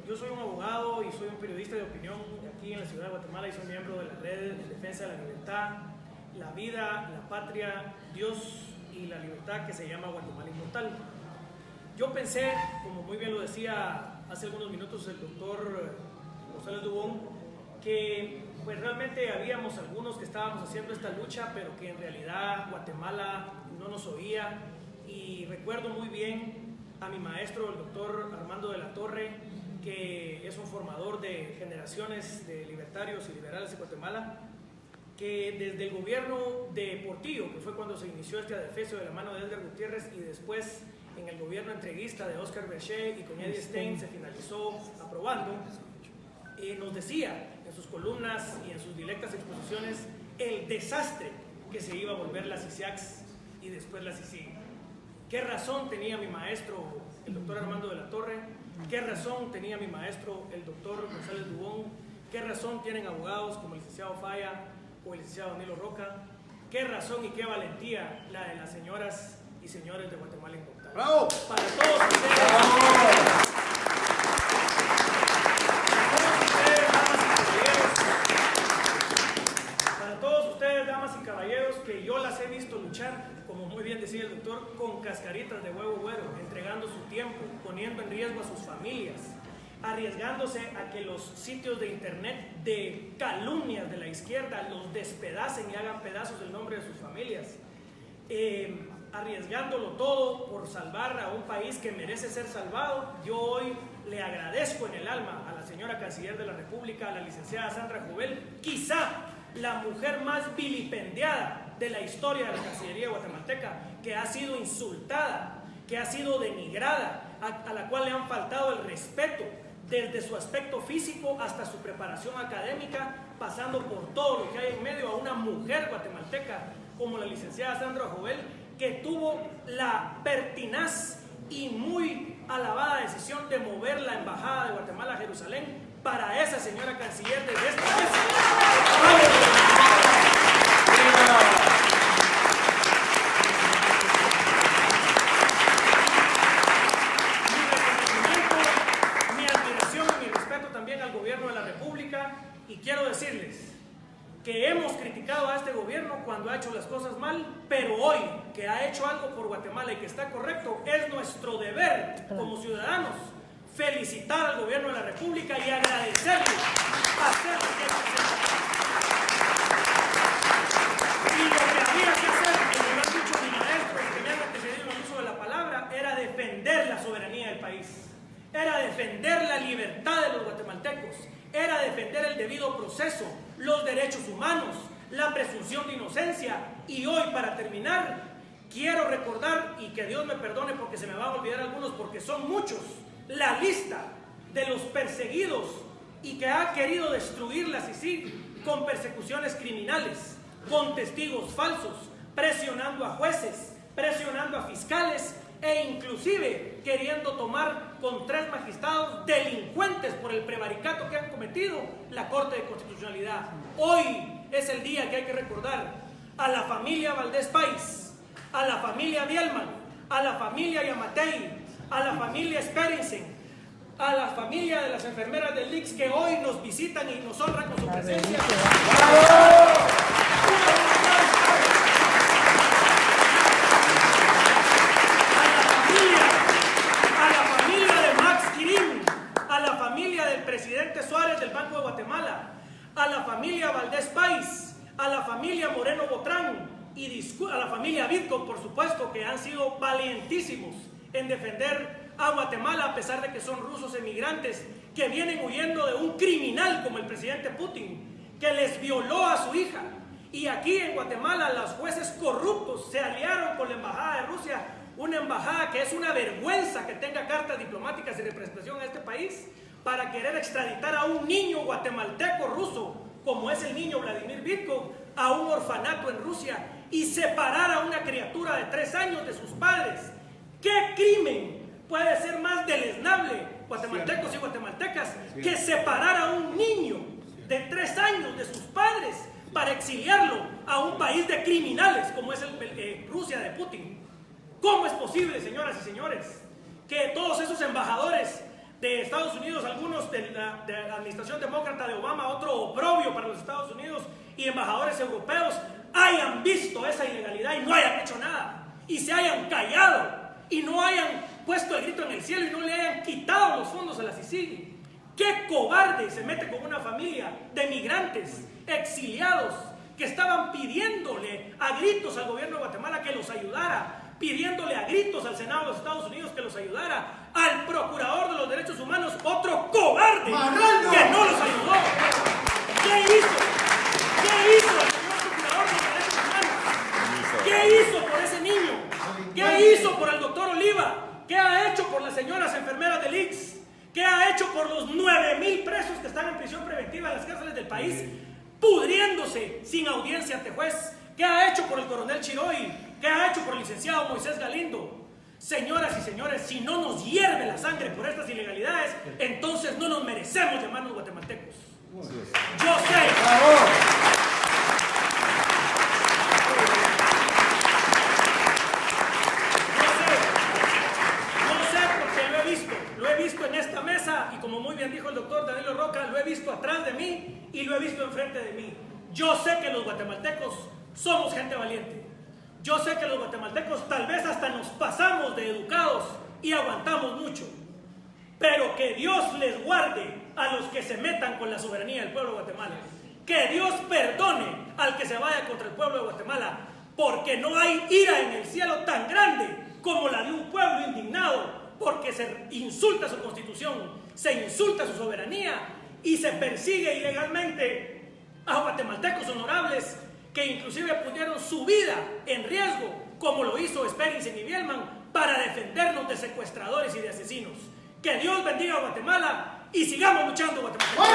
Yo soy un abogado y soy un periodista de opinión aquí en la ciudad de Guatemala y soy miembro de la Red de Defensa de la Libertad, la Vida, la Patria, Dios y la Libertad, que se llama Guatemala Inmortal. Yo pensé, como muy bien lo decía hace algunos minutos el doctor González Dubón, que pues realmente habíamos algunos que estábamos haciendo esta lucha, pero que en realidad Guatemala no nos oía. Y recuerdo muy bien a mi maestro, el doctor Armando de la Torre, que es un formador de generaciones de libertarios y liberales de Guatemala, que desde el gobierno de Portillo, que fue cuando se inició este adefesio de la mano de Edgar Gutiérrez, y después en el gobierno entreguista de Oscar Berger y con Eddie Stein se finalizó aprobando, nos decía en sus columnas y en sus directas exposiciones el desastre que se iba a volver la CICIAX y después la CICIG. ¿Qué razón tenía mi maestro, el doctor Armando de la Torre? ¿Qué razón tenía mi maestro, el doctor González Dubón? ¿Qué razón tienen abogados como el licenciado Falla o el licenciado Danilo Roca? ¿Qué razón y qué valentía la de las señoras y señores de Guatemala Incontables? ¡Bravo! Para todos ustedes, damas y caballeros, que yo las he visto luchar, como muy bien decía el doctor, con cascaritas de huevo güero, entregando su tiempo, poniendo en riesgo a sus familias, arriesgándose a que los sitios de internet de calumnias de la izquierda los despedacen y hagan pedazos el nombre de sus familias, arriesgándolo todo por salvar a un país que merece ser salvado. Yo hoy le agradezco en el alma a la señora Canciller de la República, a la licenciada Sandra Jovel, quizá la mujer más vilipendiada de la historia de la Cancillería guatemalteca, que ha sido insultada, que ha sido denigrada, a la cual le han faltado el respeto desde su aspecto físico hasta su preparación académica, pasando por todo lo que hay en medio, a una mujer guatemalteca como la licenciada Sandra Jovel, que tuvo la pertinaz y muy alabada decisión de mover la embajada de Guatemala a Jerusalén para esa señora canciller desde esta vez. Mi admiración y mi respeto también al gobierno de la República, y quiero decirles que hemos criticado a este gobierno cuando ha hecho las cosas mal, pero hoy que ha hecho algo por Guatemala y que está correcto, es nuestro deber como ciudadanos felicitar al gobierno de la República y agradecerle hacer lo que hay que hacer. Y lo que había que hacer, como lo han dicho mis maestros que me han antecedido en el uso de la palabra, era defender la soberanía del país, era defender la libertad de los guatemaltecos, era defender el debido proceso, los derechos humanos, la presunción de inocencia. Y hoy, para terminar, quiero recordar, y que Dios me perdone porque se me van a olvidar algunos, porque son muchos, la lista de los perseguidos y que ha querido destruir la CICIG con persecuciones criminales, con testigos falsos, presionando a jueces, presionando a fiscales e inclusive queriendo tomar con 3 magistrados delincuentes por el prevaricato que han cometido la Corte de Constitucionalidad. Hoy es el día que hay que recordar a la familia Valdés Pais, a la familia Bielman, a la familia Yamatei, a la familia Sperensen, a la familia de las enfermeras del IX que hoy nos visitan y nos honran con su presencia. A la familia de Max Quirín, a la familia del presidente Suárez del Banco de Guatemala, a la familia Valdés Pais, a la familia Moreno Botrán y a la familia Bitco, por supuesto, que han sido valientísimos en defender a Guatemala a pesar de que son rusos emigrantes que vienen huyendo de un criminal como el presidente Putin, que les violó a su hija. Y aquí en Guatemala los jueces corruptos se aliaron con la embajada de Rusia, una embajada que es una vergüenza que tenga cartas diplomáticas y representación en este país, para querer extraditar a un niño guatemalteco ruso, como es el niño Vladimir Bitko, a un orfanato en Rusia y separar a una criatura de 3 años de sus padres. ¿Qué crimen puede ser más deleznable, guatemaltecos y guatemaltecas, que separar a un niño de 3 años de sus padres para exiliarlo a un país de criminales como es Rusia de Putin? ¿Cómo es posible, señoras y señores, que todos esos embajadores de Estados Unidos, algunos de la administración demócrata de Obama, otro oprobio para los Estados Unidos, y embajadores europeos, hayan visto esa ilegalidad y no hayan hecho nada, y se hayan callado, y no hayan puesto el grito en el cielo y no le hayan quitado los fondos a la CICIG? ¡Qué cobarde se mete con una familia de migrantes exiliados que estaban pidiéndole a gritos al gobierno de Guatemala que los ayudara, pidiéndole a gritos al Senado de los Estados Unidos que los ayudara, al al procurador de los derechos humanos, otro cobarde ¡Marrano! que no los ayudó. ¿Qué hizo? ¿Qué hizo el señor procurador de los derechos humanos? ¿Qué hizo por ese niño? ¿Qué hizo por el doctor Oliva? ¿Qué ha hecho por las señoras enfermeras del IX? ¿Qué ha hecho por los 9,000 presos que están en prisión preventiva en las cárceles del país, pudriéndose sin audiencia ante juez? ¿Qué ha hecho por el coronel Chiroy? ¿Qué ha hecho por el licenciado Moisés Galindo? Señoras y señores, si no nos hierve la sangre por estas ilegalidades, entonces no nos merecemos llamarnos guatemaltecos. Yo sé. Lo he visto en esta mesa y como muy bien dijo el doctor Danilo Roca, lo he visto atrás de mí y lo he visto enfrente de mí. Yo sé que los guatemaltecos somos gente valiente. Yo sé que los guatemaltecos tal vez hasta nos pasamos de educados y aguantamos mucho. Pero que Dios les guarde a los que se metan con la soberanía del pueblo de Guatemala. Que Dios perdone al que se vaya contra el pueblo de Guatemala, porque no hay ira en el cielo tan grande como la de un pueblo indignado, porque se insulta su constitución, se insulta su soberanía y se persigue ilegalmente a guatemaltecos honorables que inclusive pusieron su vida en riesgo, como lo hizo Sperensen y Bielman, para defendernos de secuestradores y de asesinos. Que Dios bendiga a Guatemala y sigamos luchando, guatemaltecos.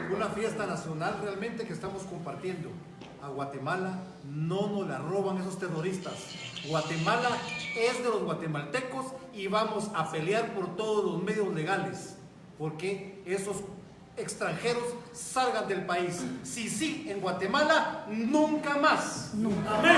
Una fiesta nacional realmente que estamos compartiendo. A Guatemala no nos la roban esos terroristas. Guatemala es de los guatemaltecos y vamos a pelear por todos los medios legales porque esos extranjeros salgan del país. Sí, en Guatemala, nunca más. Nunca. Amén.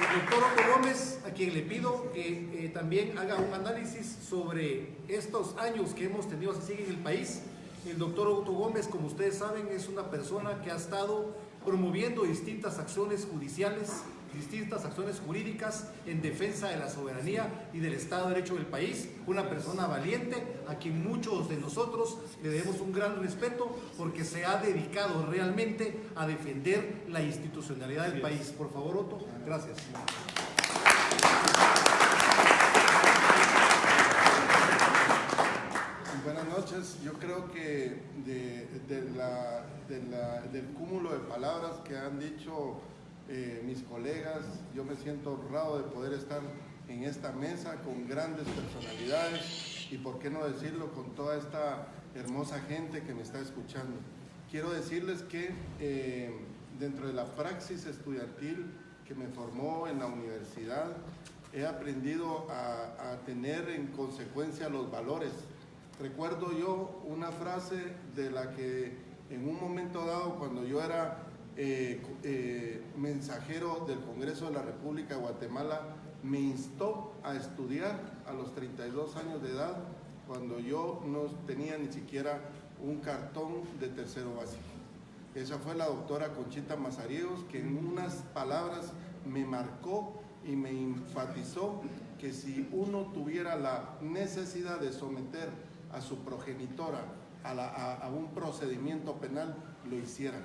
El doctor Otto Gómez, a quien le pido que también haga un análisis sobre estos años que hemos tenido así en el país. El doctor Otto Gómez, como ustedes saben, es una persona que ha estado promoviendo distintas acciones judiciales, distintas acciones jurídicas en defensa de la soberanía y del Estado de Derecho del país. Una persona valiente a quien muchos de nosotros le debemos un gran respeto porque se ha dedicado realmente a defender la institucionalidad del país. Por favor, Otto, gracias. Buenas noches. Yo creo que del cúmulo de palabras que han dicho mis colegas, yo me siento honrado de poder estar en esta mesa con grandes personalidades y, por qué no decirlo, con toda esta hermosa gente que me está escuchando. Quiero decirles que dentro de la praxis estudiantil que me formó en la universidad, he aprendido a tener en consecuencia los valores. Recuerdo yo una frase de la que en un momento dado, cuando yo era mensajero del Congreso de la República de Guatemala, me instó a estudiar a los 32 años de edad, cuando yo no tenía ni siquiera un cartón de tercero básico. Esa fue la doctora Conchita Mazariegos, que en unas palabras me marcó y me enfatizó que si uno tuviera la necesidad de someter a su progenitora a un procedimiento penal, lo hiciera.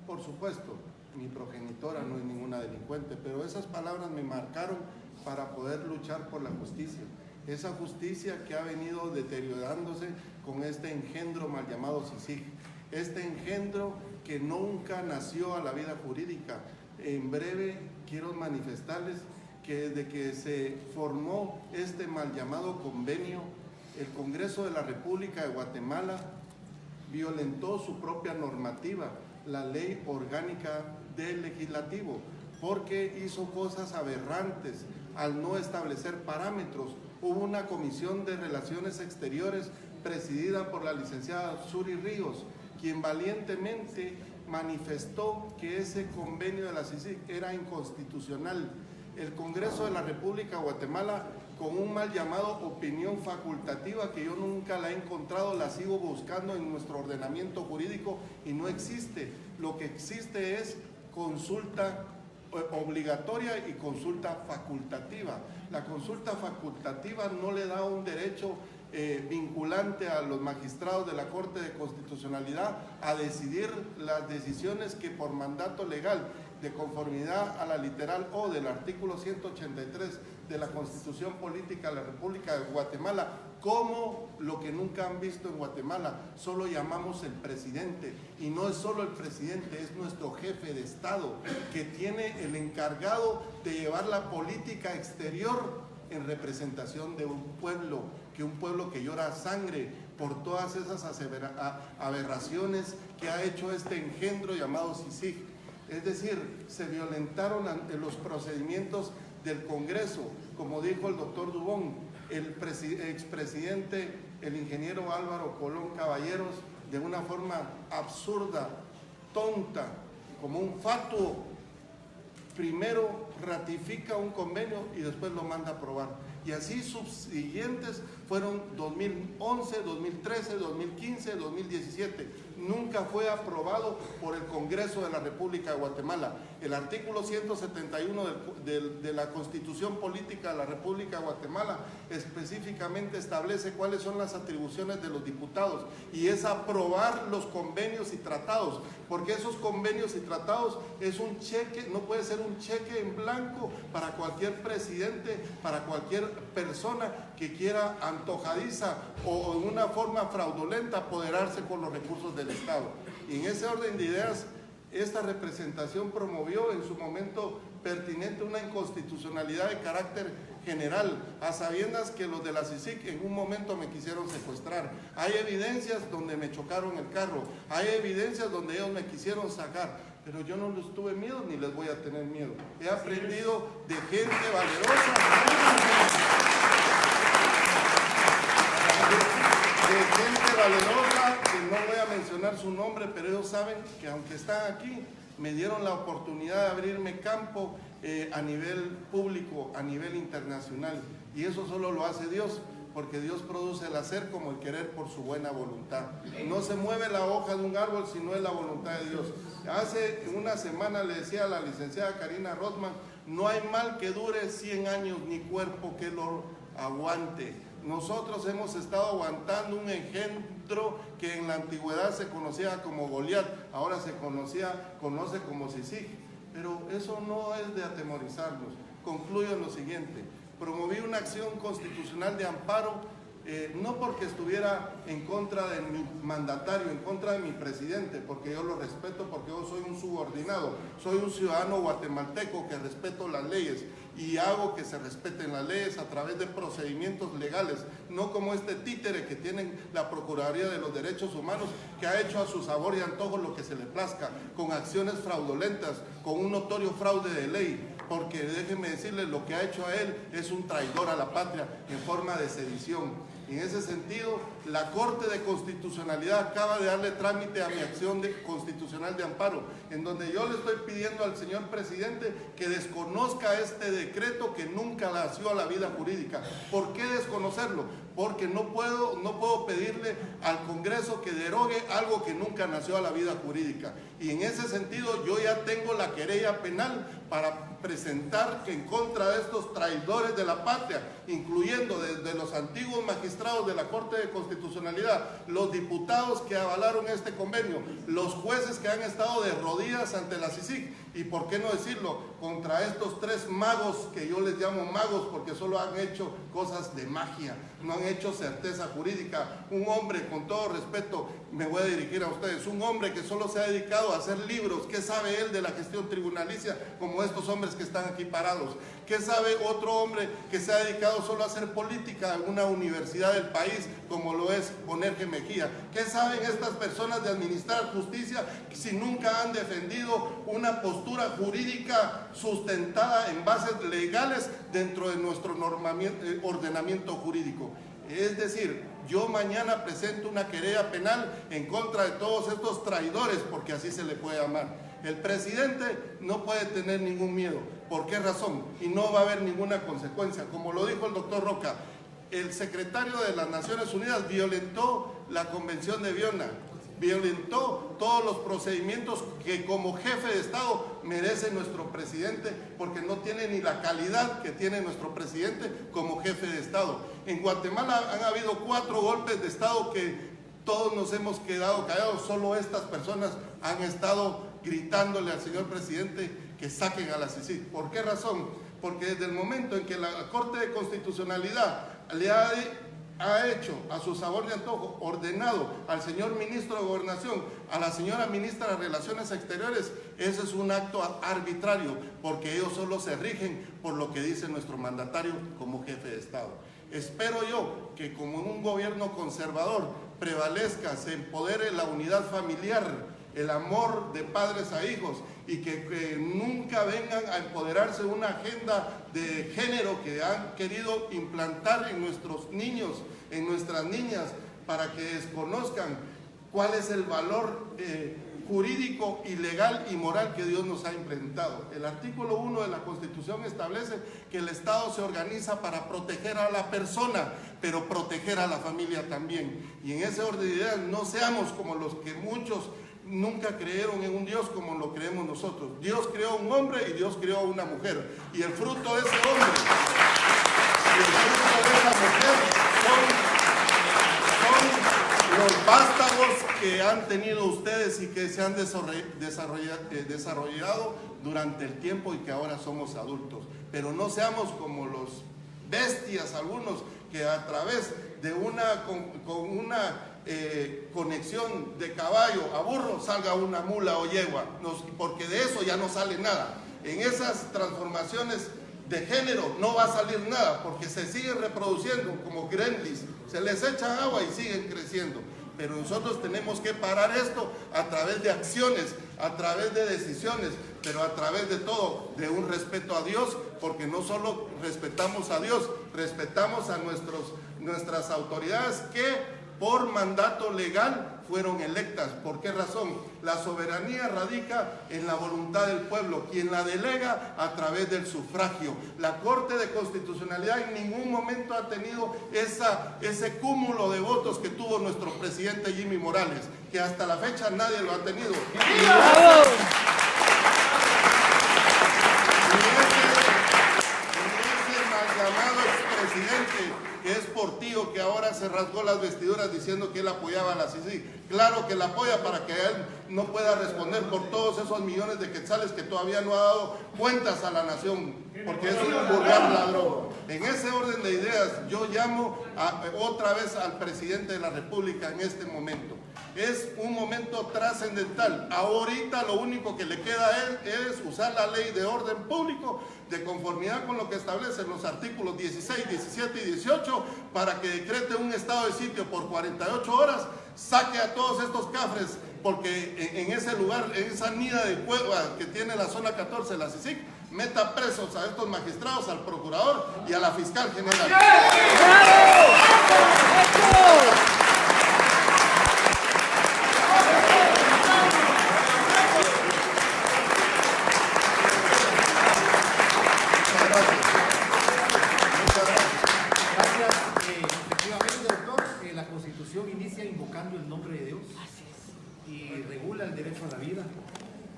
Por supuesto, mi progenitora no es ninguna delincuente, pero esas palabras me marcaron para poder luchar por la justicia. Esa justicia que ha venido deteriorándose con este engendro mal llamado CICIG. Este engendro que nunca nació a la vida jurídica. En breve quiero manifestarles que desde que se formó este mal llamado convenio, el Congreso de la República de Guatemala violentó su propia normativa, la Ley Orgánica del Legislativo, porque hizo cosas aberrantes al no establecer parámetros. Hubo una comisión de Relaciones Exteriores presidida por la licenciada Suri Ríos, quien valientemente manifestó que ese convenio de la CICIG era inconstitucional. El Congreso de la República de Guatemala, con un mal llamado opinión facultativa que yo nunca la he encontrado, la sigo buscando en nuestro ordenamiento jurídico y no existe. Lo que existe es consulta obligatoria y consulta facultativa. La consulta facultativa no le da un derecho vinculante a los magistrados de la Corte de Constitucionalidad a decidir las decisiones que por mandato legal, de conformidad a la literal O del artículo 183 de la Constitución Política de la República de Guatemala, como lo que nunca han visto en Guatemala, solo llamamos el presidente, y no es solo el presidente, es nuestro jefe de Estado, que tiene el encargado de llevar la política exterior en representación de un pueblo que llora sangre por todas esas aberraciones que ha hecho este engendro llamado CICIG. Es decir, se violentaron los procedimientos del Congreso, como dijo el doctor Dubón, el expresidente, el ingeniero Álvaro Colón Caballeros, de una forma absurda, tonta, como un fatuo, primero ratifica un convenio y después lo manda a aprobar. Y así subsiguientes fueron 2011, 2013, 2015, 2017. Nunca fue aprobado por el Congreso de la República de Guatemala. El artículo 171 de la Constitución Política de la República de Guatemala específicamente establece cuáles son las atribuciones de los diputados, y es aprobar los convenios y tratados, porque esos convenios y tratados es un cheque, no puede ser un cheque en blanco para cualquier presidente, para cualquier persona que quiera antojadiza o en una forma fraudulenta apoderarse con los recursos del Estado. Y en ese orden de ideas, esta representación promovió en su momento pertinente una inconstitucionalidad de carácter general, a sabiendas que los de la CICIG en un momento me quisieron secuestrar. Hay evidencias donde me chocaron el carro, hay evidencias donde ellos me quisieron sacar, pero yo no les tuve miedo ni les voy a tener miedo. He aprendido de gente valerosa, que no voy a mencionar su nombre, pero ellos saben que aunque están aquí, me dieron la oportunidad de abrirme campo a nivel público, a nivel internacional, y eso solo lo hace Dios, porque Dios produce el hacer como el querer por su buena voluntad. No se mueve la hoja de un árbol si no es la voluntad de Dios. Hace una semana le decía a la licenciada Karina Rothman, no hay mal que dure 100 años ni cuerpo que lo aguante. Nosotros hemos estado aguantando un engendro que en la antigüedad se conocía como Goliat, ahora se conoce como CICIG, pero eso no es de atemorizarnos. Concluyo en lo siguiente: promoví una acción constitucional de amparo, no porque estuviera en contra de mi mandatario, en contra de mi presidente, porque yo lo respeto, porque yo soy un subordinado, soy un ciudadano guatemalteco que respeto las leyes y hago que se respeten las leyes a través de procedimientos legales, no como este títere que tienen la Procuraduría de los Derechos Humanos, que ha hecho a su sabor y antojo lo que se le plazca, con acciones fraudulentas, con un notorio fraude de ley, porque déjenme decirles, lo que ha hecho a él es un traidor a la patria en forma de sedición. Y en ese sentido, la Corte de Constitucionalidad acaba de darle trámite a mi acción constitucional de amparo, en donde yo le estoy pidiendo al señor presidente que desconozca este decreto que nunca nació a la vida jurídica. ¿Por qué desconocerlo? Porque no puedo pedirle al Congreso que derogue algo que nunca nació a la vida jurídica. Y en ese sentido yo ya tengo la querella penal para presentar en contra de estos traidores de la patria, incluyendo desde los antiguos magistrados de la Corte de Constitucionalidad, los diputados que avalaron este convenio, los jueces que han estado de rodillas ante la CICIG, y por qué no decirlo, contra estos tres magos, que yo les llamo magos porque solo han hecho cosas de magia, no han hecho certeza jurídica. Un hombre, con todo respeto, me voy a dirigir a ustedes, un hombre que solo se ha dedicado a hacer libros. ¿Qué sabe él de la gestión tribunalicia como estos hombres que están aquí parados? ¿Qué sabe otro hombre que se ha dedicado solo a hacer política en una universidad del país como lo es Bonerge Mejía? ¿Qué saben estas personas de administrar justicia si nunca han defendido una postura jurídica sustentada en bases legales dentro de nuestro ordenamiento jurídico? Es decir, yo mañana presento una querella penal en contra de todos estos traidores, porque así se le puede llamar. El presidente no puede tener ningún miedo. ¿Por qué razón? Y no va a haber ninguna consecuencia. Como lo dijo el doctor Roca, el secretario de las Naciones Unidas violentó la Convención de Viena. violentó todos los procedimientos que como jefe de Estado merece nuestro presidente, porque no tiene ni la calidad que tiene nuestro presidente como jefe de Estado. En Guatemala han habido 4 golpes de Estado que todos nos hemos quedado callados, solo estas personas han estado gritándole al señor presidente que saquen a la CICIG. ¿Por qué razón? Porque desde el momento en que la Corte de Constitucionalidad le ha hecho a su sabor de antojo, ordenado al señor ministro de Gobernación, a la señora ministra de Relaciones Exteriores, ese es un acto arbitrario, porque ellos solo se rigen por lo que dice nuestro mandatario como jefe de Estado. Espero yo que como en un gobierno conservador prevalezca, se empodere la unidad familiar, el amor de padres a hijos, y que nunca vengan a empoderarse de una agenda de género que han querido implantar en nuestros niños, en nuestras niñas, para que desconozcan cuál es el valor jurídico y legal y moral que Dios nos ha implementado. El artículo 1 de la Constitución establece que el Estado se organiza para proteger a la persona, pero proteger a la familia también. Y en ese orden de ideas no seamos como los que muchos nunca creyeron en un Dios como lo creemos nosotros. Dios creó un hombre y Dios creó una mujer. Y el fruto de ese hombre y el fruto de esa mujer son los vástagos que han tenido ustedes y que se han desarrollado durante el tiempo y que ahora somos adultos. Pero no seamos como los bestias algunos que a través de con una conexión de caballo a burro salga una mula o yegua, porque de eso ya no sale nada. En esas transformaciones de género no va a salir nada, porque se siguen reproduciendo como gremlins, se les echa agua y siguen creciendo. Pero nosotros tenemos que parar esto a través de acciones, a través de decisiones, pero a través de todo, de un respeto a Dios, porque no solo respetamos a Dios, respetamos a nuestras autoridades que por mandato legal fueron electas. ¿Por qué razón? La soberanía radica en la voluntad del pueblo, quien la delega a través del sufragio. La Corte de Constitucionalidad en ningún momento ha tenido ese cúmulo de votos que tuvo nuestro presidente Jimmy Morales, que hasta la fecha nadie lo ha tenido. Y ese mal llamado expresidente, que es Portillo, que ahora se rasgó las vestiduras diciendo que él apoyaba a la CICIG. Claro que la apoya para que él no pueda responder por todos esos millones de quetzales que todavía no ha dado cuentas a la nación, porque es un vulgar ladrón. En ese orden de ideas, yo llamo otra vez al presidente de la República en este momento. Es un momento trascendental. Ahorita lo único que le queda a él es usar la ley de orden público de conformidad con lo que establecen los artículos 16, 17 y 18 para que decrete un estado de sitio por 48 horas, saque a todos estos cafres, porque en ese lugar, en esa nida de cueva que tiene la zona 14 de la CICIG, meta presos a estos magistrados, al procurador y a la fiscal general. Inicia invocando el nombre de Dios y regula el derecho a la vida,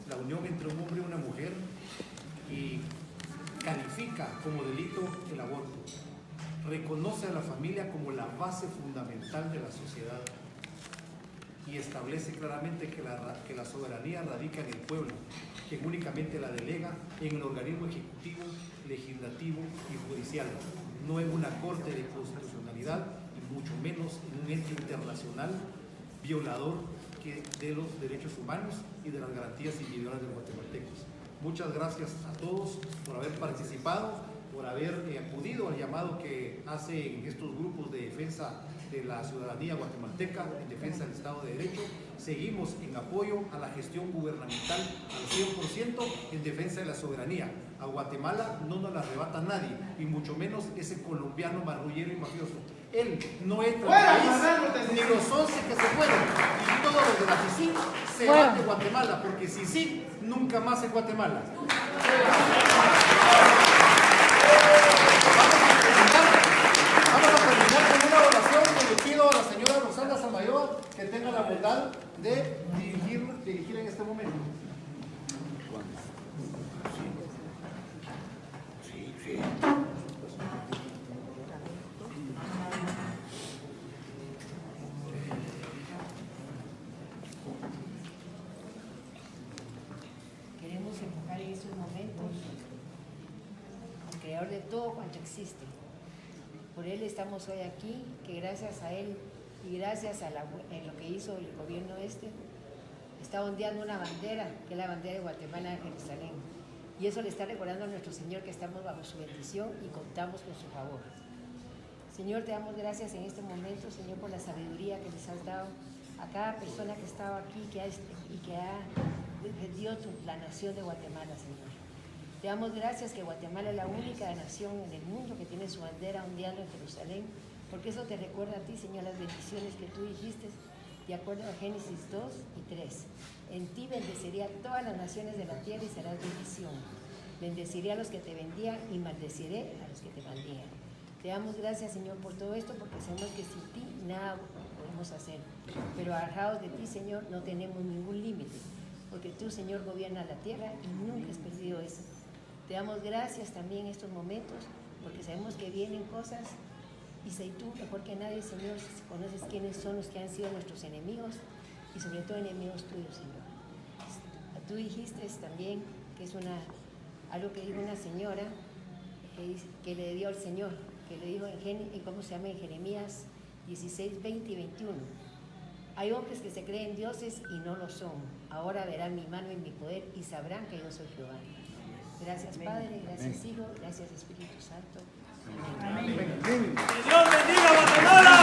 la unión entre un hombre y una mujer, y califica como delito el aborto. Reconoce a la familia como la base fundamental de la sociedad y establece claramente que la soberanía radica en el pueblo, quien únicamente la delega en el organismo ejecutivo, legislativo y judicial, no en una corte de constitucionalidad, mucho menos en un ente internacional violador de los derechos humanos y de las garantías individuales de los guatemaltecos. Muchas gracias a todos por haber participado, por haber acudido al llamado que hacen estos grupos de defensa de la ciudadanía guatemalteca, en defensa del Estado de Derecho. Seguimos en apoyo a la gestión gubernamental al 100% en defensa de la soberanía. A Guatemala no nos la arrebata nadie, y mucho menos ese colombiano marrullero y mafioso. Él no entra al país, ni los 11 que se fueron, y todos los de la CICIG se van de Guatemala, porque CICIG nunca más en Guatemala. Vamos a terminar con una oración que le pido a la señora Rosana Samayoa que tenga la bondad de dirigir en este momento. Queremos invocar en estos momentos al Creador de todo cuanto existe. Por Él estamos hoy aquí, que gracias a Él y gracias a en lo que hizo el gobierno está ondeando una bandera, que es la bandera de Guatemala en Jerusalén. Y eso le está recordando a nuestro Señor que estamos bajo su bendición y contamos con su favor. Señor, te damos gracias en este momento, Señor, por la sabiduría que les has dado a cada persona que estaba aquí y que ha defendido la nación de Guatemala, Señor. Te damos gracias que Guatemala es la única nación en el mundo que tiene su bandera ondeando en Jerusalén, porque eso te recuerda a ti, Señor, las bendiciones que tú dijiste, de acuerdo a Génesis 2 y 3. En ti bendeciré a todas las naciones de la tierra y serás bendición. Bendeciré a los que te bendigan y maldeciré a los que te maldían. Te damos gracias, Señor, por todo esto, porque sabemos que sin ti nada podemos hacer. Pero agarrados de ti, Señor, no tenemos ningún límite, porque tú, Señor, gobiernas la tierra y nunca has perdido eso. Te damos gracias también en estos momentos, porque sabemos que vienen cosas y sé tú, mejor que nadie, Señor, conoces quiénes son los que han sido nuestros enemigos y sobre todo enemigos tuyos, Señor. Tú dijiste también que es algo que dijo una señora que le dio al Señor, que le dijo en Jeremías 16, 20 y 21. Hay hombres que se creen dioses y no lo son. Ahora verán mi mano y mi poder y sabrán que yo soy Jehová. Gracias, Padre, gracias, Hijo, gracias, Espíritu Santo. Amén. Que Dios bendiga a Guatemala.